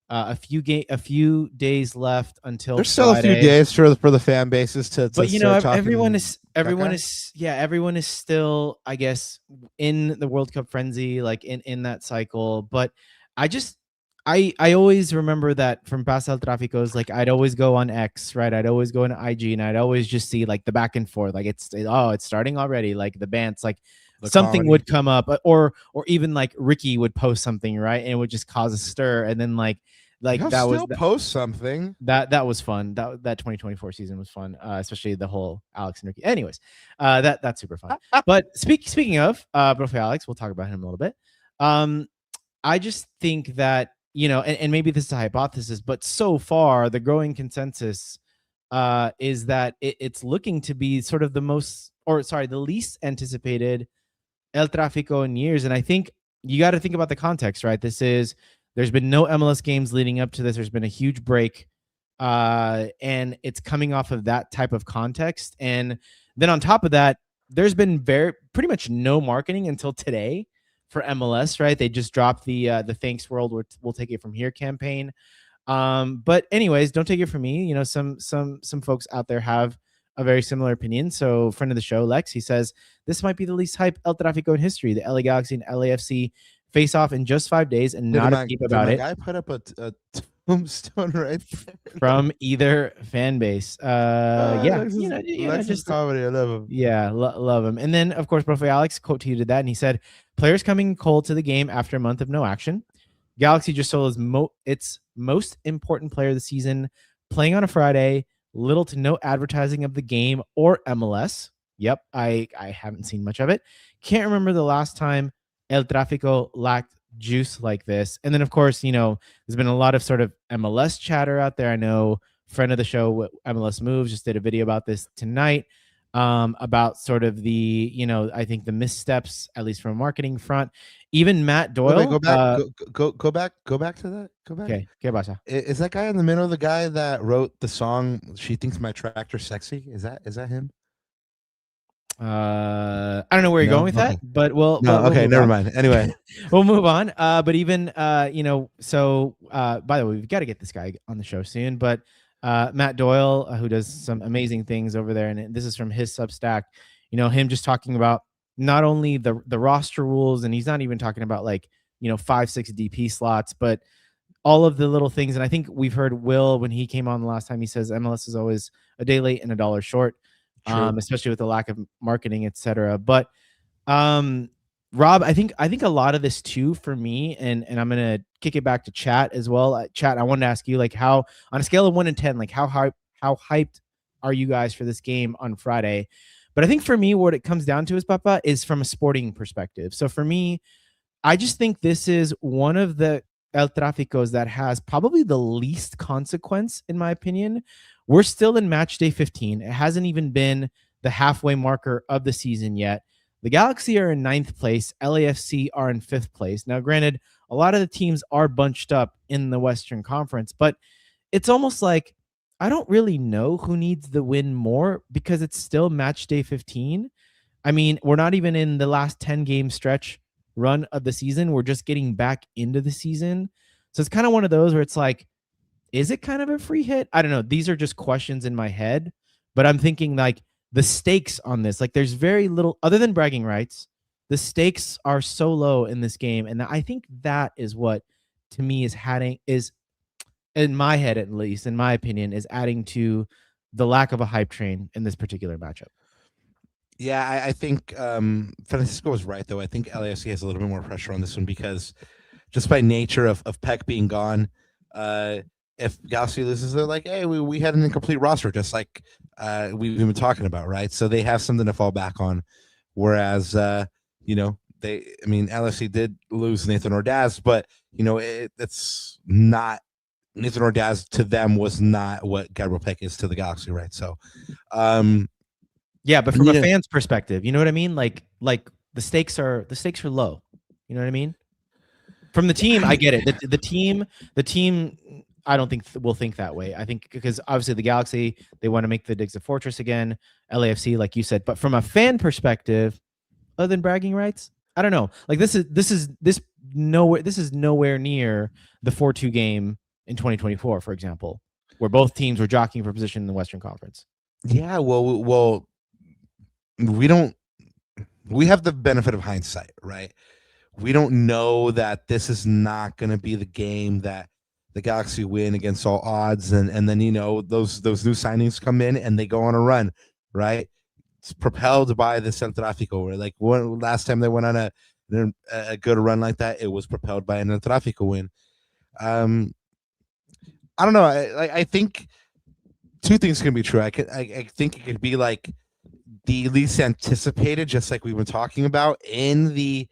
a few days left until there's still Friday. a few days for the fan bases to but everyone is still, I guess, in the World Cup frenzy, like in that cycle. But I always remember that from past El Traficos, like I'd always go on X, right? I'd always go on IG, and I'd always just see like the back and forth, like it's starting already, like the bants, like something comedy would come up, or even like Ricky would post something, right, and it would just cause a stir, and then like that was post something that was fun. That 2024 season was fun, especially the whole Alex and Ricky. Anyways, that's super fun. But speaking of Profe Alex, we'll talk about him a little bit. I just think that, and maybe this is a hypothesis, but so far the growing consensus is that it's looking to be sort of the least anticipated El Trafico in years. And I think you got to think about the context, right? There's been no MLS games leading up to this. There's been a huge break and it's coming off of that type of context. And then on top of that, there's been pretty much no marketing until today for MLS, right? They just dropped the Thanks World, we'll take it from here campaign. But anyways, don't take it from me. You know, some folks out there have a very similar opinion. So friend of the show, Lex, he says, this might be the least hype El Trafico in history. The LA Galaxy and LAFC face off in just 5 days and not a peep about it. Guy put up a tombstone right there. From either fan base. Yeah, just comedy. I love him. Yeah, love him. And then of course, Profe Alex quote tweeted that, and he said, "Players coming cold to the game after a month of no action. Galaxy just sold its most important player of the season, playing on a Friday. Little to no advertising of the game or MLS. Yep, I haven't seen much of it. Can't remember the last time El Trafico lacked juice like this." And then of course, you know, there's been a lot of sort of MLS chatter out there. I know friend of the show, MLS Moves, just did a video about this tonight, about sort of the, you know, I think the missteps, at least from a marketing front. Even Matt Doyle. Go back to that. Go back. Okay, ¿qué pasa? Is that guy in the middle the guy that wrote the song "She Thinks My Tractor Sexy"? Is that him? I don't know where you're going with that, but we'll never mind. Anyway, we'll move on. But even you know, so by the way, we've got to get this guy on the show soon. But Matt Doyle, who does some amazing things over there, and this is from his Substack. You know, him just talking about not only the roster rules, and he's not even talking about like, you know, 5-6 DP slots, but all of the little things. And I think we've heard Will, when he came on the last time, he says MLS is always a day late and a dollar short, especially with the lack of marketing, etc. But Rob, I think a lot of this too for me, and I'm gonna kick it back to Chat as well. Chat, I wanted to ask you, like, how on a scale of 1 to 10, like how hyped are you guys for this game on Friday? But I think for me, what it comes down to is, Papa, is from a sporting perspective. So for me, I just think this is one of the El Traficos that has probably the least consequence, in my opinion. We're still in match day 15. It hasn't even been the halfway marker of the season yet. The Galaxy are in 9th place. LAFC are in 5th place. Now, granted, a lot of the teams are bunched up in the Western Conference, but it's almost like I don't really know who needs the win more, because it's still match day 15. I mean, we're not even in the last 10 game stretch run of the season. We're just getting back into the season. So it's kind of one of those where it's like, is it kind of a free hit? I don't know. These are just questions in my head, but I'm thinking like the stakes on this, like there's very little other than bragging rights. The stakes are so low in this game. And I think that is what to me is in my head, at least, in my opinion, is adding to the lack of a hype train in this particular matchup. Yeah, I think Francisco was right, though. I think LAFC has a little bit more pressure on this one because just by nature of Peck being gone, if Galaxy loses, they're like, hey, we had an incomplete roster, just like we've been talking about, right? So they have something to fall back on. Whereas, you know, LAFC did lose Nathan Ordaz, but, you know, it's not Nathan Ordaz to them was not what Gabriel Peck is to the Galaxy, right? So, yeah, but from a fan's perspective, you know what I mean? Like the stakes are low. You know what I mean? From the team, I get it. The team, I don't think will think that way. I think because obviously the Galaxy, they want to make the digs a fortress again. LAFC, like you said, but from a fan perspective, other than bragging rights, I don't know. Like this is nowhere near the 4-2 game in 2024, for example, where both teams were jockeying for position in the Western Conference. Yeah, well, we have the benefit of hindsight, right? We don't know that this is not going to be the game that the Galaxy win against all odds, and then, you know, those new signings come in and they go on a run, right? It's propelled by the El Trafico, where like last time they went on a good run like that, it was propelled by an El Trafico win. I don't know. I think two things can be true. I think it could be like the least anticipated, just like we've been talking about in the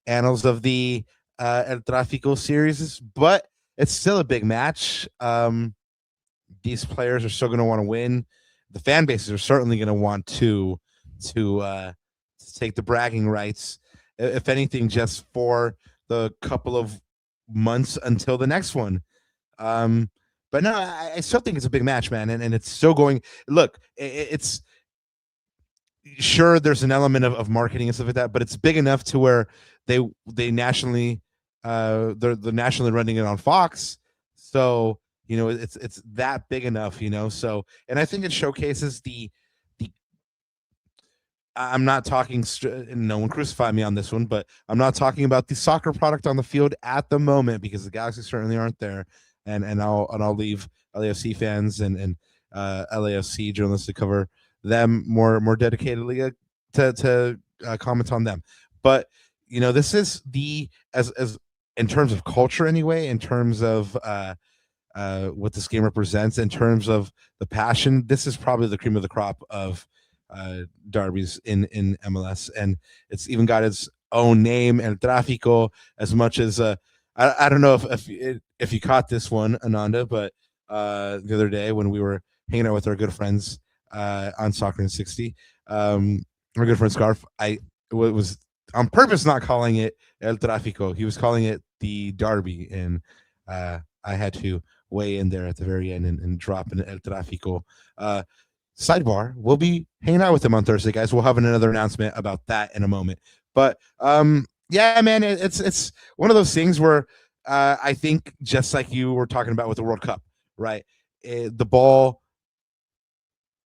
annals of the El Trafico series, but it's still a big match. These players are still going to want to win. The fan bases are certainly going to want to take the bragging rights, if anything, just for the couple of months until the next one. But But no, I still think it's a big match, man, and it's still going. Look, it's sure there's an element of marketing and stuff like that, but it's big enough to where they nationally they're nationally running it on Fox. So it's that big enough, so, and I think it showcases the I'm not talking no one crucify me on this one, but I'm not talking about the soccer product on the field at the moment, because the Galaxy certainly aren't there, and I'll leave LAFC fans and LAFC journalists to cover them more dedicatedly to comment on them. But this is as in terms of culture anyway, in terms of what this game represents, in terms of the passion, this is probably the cream of the crop of derbies in MLS, and it's even got its own name, El Trafico. As much as I don't know if you caught this one, Ananda, but the other day when we were hanging out with our good friends on Soccer in 60, our good friend Scarf, I was on purpose not calling it El Trafico. He was calling it the Derby, and I had to weigh in there at the very end and drop an El Trafico. Sidebar, we'll be hanging out with him on Thursday, guys. We'll have another announcement about that in a moment. But yeah, man, it's one of those things where I think, just like you were talking about with the World Cup, right? The ball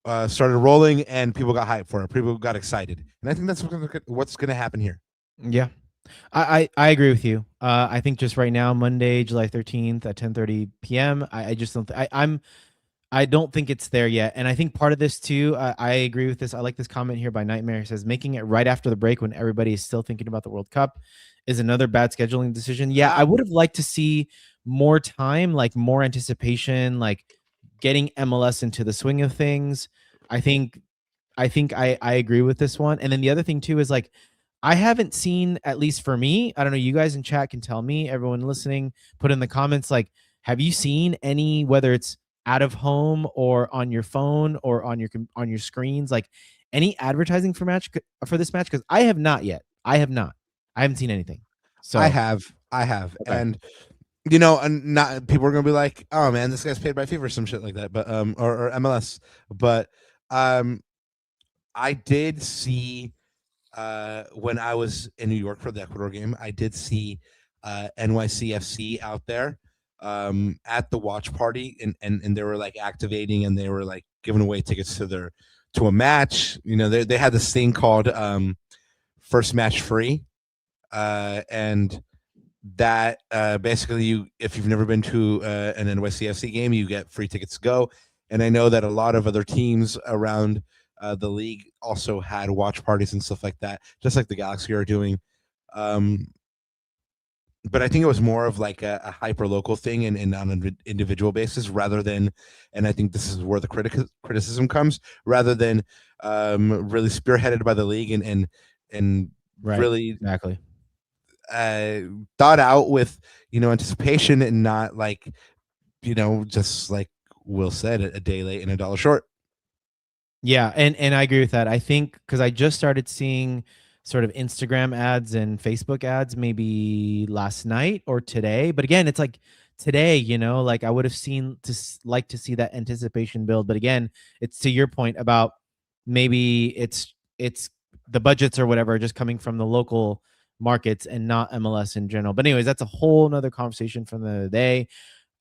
started rolling and people got hyped for it. People got excited, and I think that's what's going to happen here. Yeah, I agree with you. I think just right now, Monday, July 13th at 10:30 p.m. I just don't. I don't think it's there yet. And I think part of this too, I agree with this. I like this comment here by Nightmare. It says making it right after the break when everybody is still thinking about the World Cup is another bad scheduling decision. Yeah, I would have liked to see more time, like more anticipation, like getting MLS into the swing of things. I think I agree with this one. And then the other thing too is, like, I haven't seen, at least for me, I don't know, you guys in chat can tell me, everyone listening, put in the comments, like, have you seen any, whether it's out of home or on your phone or on your screens, like any advertising for this match? Because I have not yet. I haven't seen anything. So I have. Okay. And and not people are gonna be like, oh man, this guy's paid by FIFA or some shit like that, but or MLS. But I did see when I was in New York for the Ecuador game, I did see NYCFC out there at the watch party, and they were like activating, and they were like giving away tickets to a match. They had this thing called first match free, and that basically, if you've never been to an NYCFC game, you get free tickets to go. And I know that a lot of other teams around the league also had watch parties and stuff like that, just like the Galaxy are doing. But I think it was more of like a hyper local thing and on an individual basis, rather than, and I think this is where the criticism comes, rather than really spearheaded by the league and right, really exactly thought out with anticipation, and not like just like Will said, a day late and a dollar short. Yeah, and I agree with that. I think because I just started seeing sort of Instagram ads and Facebook ads maybe last night or today. But again, it's like today, like I would have like to see that anticipation build. But again, it's to your point about maybe it's the budgets or whatever just coming from the local markets and not MLS in general. But anyways, that's a whole nother conversation from the day.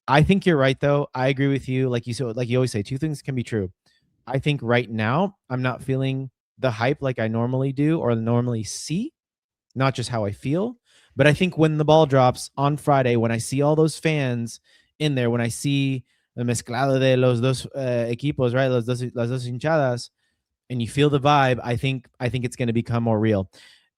I think you're right, though. I agree with you. Like you always say, two things can be true. I think right now I'm not feeling the hype like I normally do or normally see, not just how I feel. But I think when the ball drops on Friday, when I see all those fans in there, when I see the mezclado de los dos equipos, right, las dos hinchadas, and you feel the vibe, I think it's going to become more real.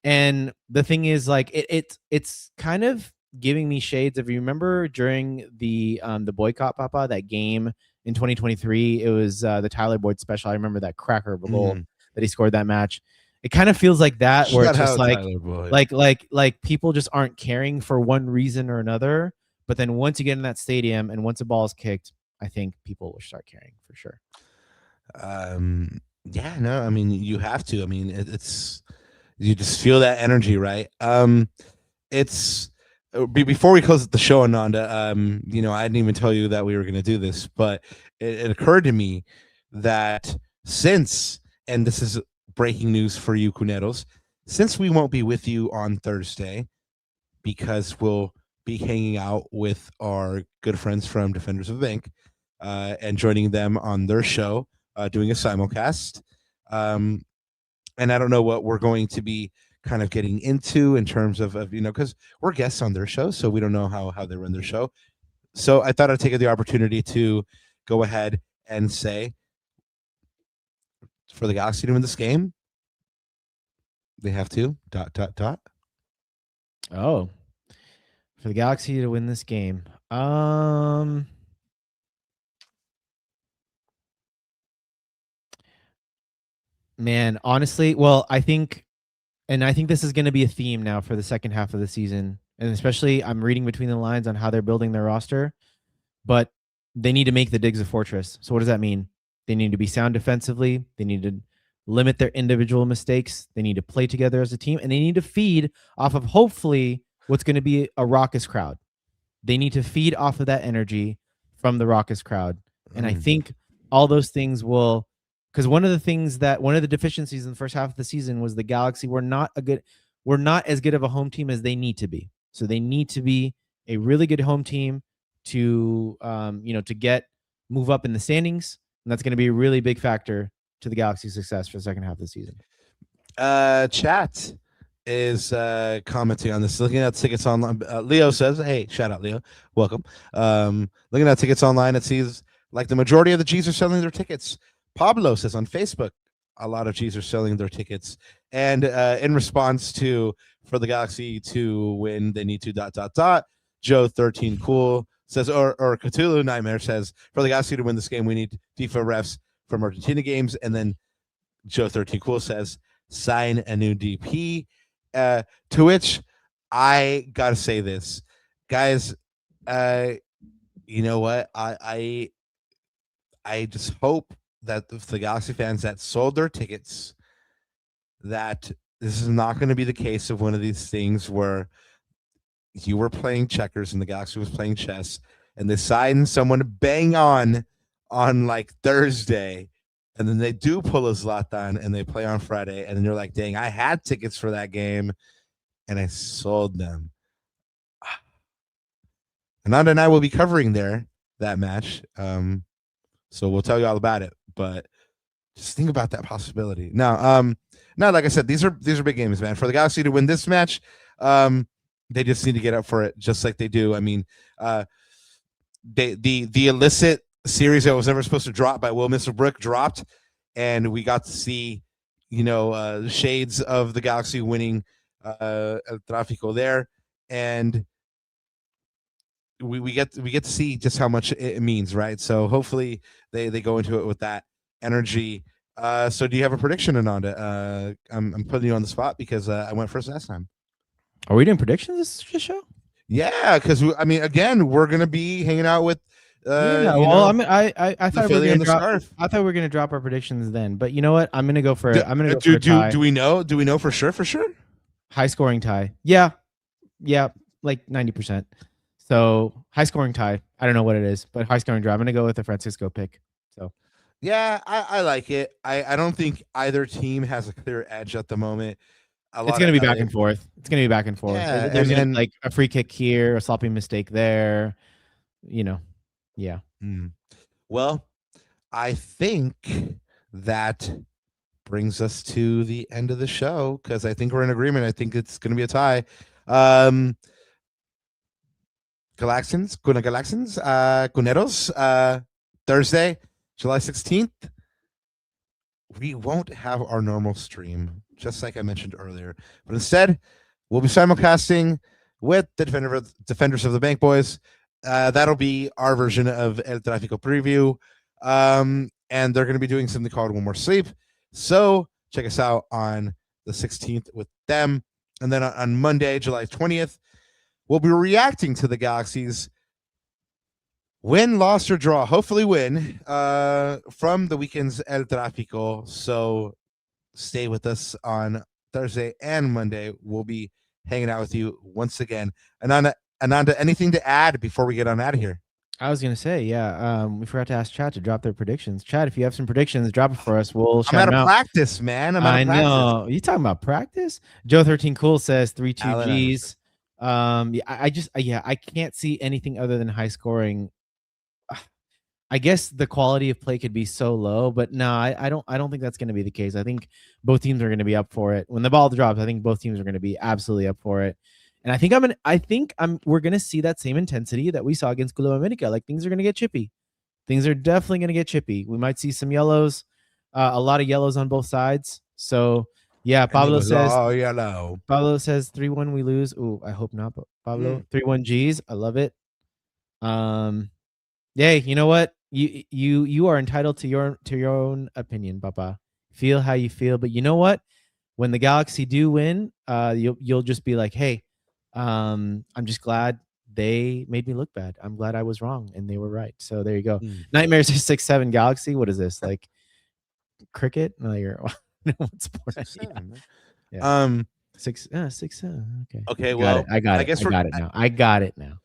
And the thing is, like, it's kind of giving me shades of, you remember during the boycott, Papa, that game in 2023, it was the Tyler Boyd special. I remember that cracker of a goal that he scored that match. It kind of feels like that, where it's just like people just aren't caring for one reason or another. But then once you get in that stadium and once a ball is kicked, I think people will start caring for sure. Yeah, no, I mean, you have to. I mean, it's you just feel that energy, right? It's before we close the show, Ananda, I didn't even tell you that we were going to do this, but it occurred to me that and this is breaking news for you, Cuneros, since we won't be with you on Thursday because we'll be hanging out with our good friends from Defenders of the Bank and joining them on their show, doing a simulcast. And I don't know what we're going to be kind of getting into in terms of because we're guests on their show, so we don't know how they run their show. So I thought I'd take the opportunity to go ahead and say, for the Galaxy to win this game, they have to ... Oh, for the Galaxy to win this game, man, honestly, well, I think this is going to be a theme now for the second half of the season, and especially I'm reading between the lines on how they're building their roster, but they need to make the Digs a fortress. So what does that mean? They need to be sound defensively. They need to limit their individual mistakes. They need to play together as a team, and they need to feed off of hopefully what's going to be a raucous crowd. They need to feed off of that energy from the raucous crowd. And I think all those things will, because one of the deficiencies in the first half of the season was the Galaxy were not as good of a home team as they need to be. So they need to be a really good home team to move up in the standings. And that's going to be a really big factor to the Galaxy's success for the second half of the season. Chat is commenting on this. Looking at tickets online, Leo says, "Hey, shout out Leo, welcome." Looking at tickets online, it seems like the majority of the G's are selling their tickets. Pablo says on Facebook, a lot of G's are selling their tickets, and in response to, for the Galaxy to win, they need to ... Joe 13 Cool says, or Cthulhu Nightmare says, for the Galaxy to win this game, we need FIFA refs from Argentina games, and then Joe 13 Cool says, sign a new DP. To which I gotta say this, guys. You know what? I just hope that the Galaxy fans that sold their tickets, that this is not going to be the case of one of these things where you were playing checkers and the Galaxy was playing chess, and they sign someone to bang on like Thursday, and then they do pull a Zlatan and they play on Friday, and then you're like, dang, I had tickets for that game and I sold them. Ananda and I will be covering that match. So we'll tell you all about it, but just think about that possibility. Now, like I said, these are big games, man. For the Galaxy to win this match, they just need to get up for it, just like they do. I mean, the illicit series that was never supposed to drop by Will Mr. Brook dropped, and we got to see, shades of the Galaxy winning Trafico there, and we get to see just how much it means, right? So hopefully they go into it with that energy. So do you have a prediction, Ananda? I'm putting you on the spot because I went first last time. Are we doing predictions this show? Yeah, because again, we're gonna be hanging out with. I thought we were gonna drop. I thought we were gonna drop our predictions then, but you know what? I'm gonna go for it. I'm gonna go for a tie. Do we know? Do we know for sure? High scoring tie. Yeah, like 90%. So high scoring tie. I don't know what it is, but high scoring draw. I'm gonna go with the Francisco pick. So yeah, I like it. I don't think either team has a clear edge at the moment. It's gonna be back and forth. It's gonna be back and forth. Yeah, There's like a free kick here, a sloppy mistake there. Yeah. Well, I think that brings us to the end of the show because I think we're in agreement. I think it's going to be a tie. Cuna Galaxians, Cuneros, Thursday, July 16th. We won't have our normal stream, just like I mentioned earlier, but instead we'll be simulcasting with the Defenders of the Bank Boys. That'll be our version of El Trafico preview. And they're going to be doing something called One More Sleep. So check us out on the 16th with them. And then on Monday, July 20th, we'll be reacting to the Galaxy's win, loss, or draw. Hopefully win from the weekend's El Trafico. So stay with us on Thursday and Monday. We'll be hanging out with you once again. Ananda, Ananda, anything to add before we get on out of here? I was gonna say, yeah. We forgot to ask Chad to drop their predictions. Chad, if you have some predictions, drop it for us. We'll I'm shout out them of out. practice, man. I'm out I of practice. know. You talking about practice? Joe 13 Cool says 3-2 Allen Gs. Yeah, I can't see anything other than high scoring. I guess the quality of play could be so low, but no, I don't think that's going to be the case. I think both teams are going to be up for it. When the ball drops, I think both teams are going to be absolutely up for it. And we're going to see that same intensity that we saw against Club America. Like, things are going to get chippy. Things are definitely going to get chippy. We might see some yellows, a lot of yellows on both sides. So yeah, Pablo says, oh, yellow. Pablo says 3-1 we lose. Ooh, I hope not, but Pablo 3-1 Gs. I love it. Yeah, you know what? You are entitled to your own opinion, Papa. Feel how you feel, but you know what? When the Galaxy do win, you'll just be like, hey, I'm just glad they made me look bad. I'm glad I was wrong and they were right. So there you go. Nightmares is 6-7 Galaxy. What is this, like cricket? No, you're what sport? 6-7. Yeah. 6-7. Okay. Okay. Well, I got it now. I got it now.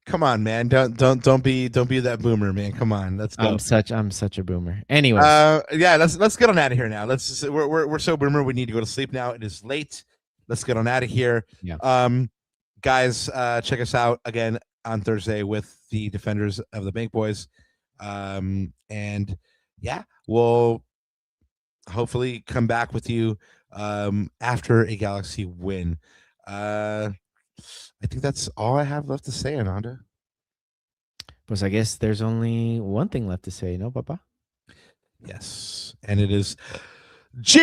Come on, man. Don't be that boomer, man. Come on. Let's go. I'm such a boomer. Anyways. Yeah, let's get on out of here now. We're so boomer, we need to go to sleep now. It is late. Let's get on out of here. Yeah. Guys, check us out again on Thursday with the Defenders of the Bank Boys. And yeah, we'll hopefully come back with you after a Galaxy win. I think that's all I have left to say, Ananda. Pues I guess there's only one thing left to say, no, Papa? Yes. And it is G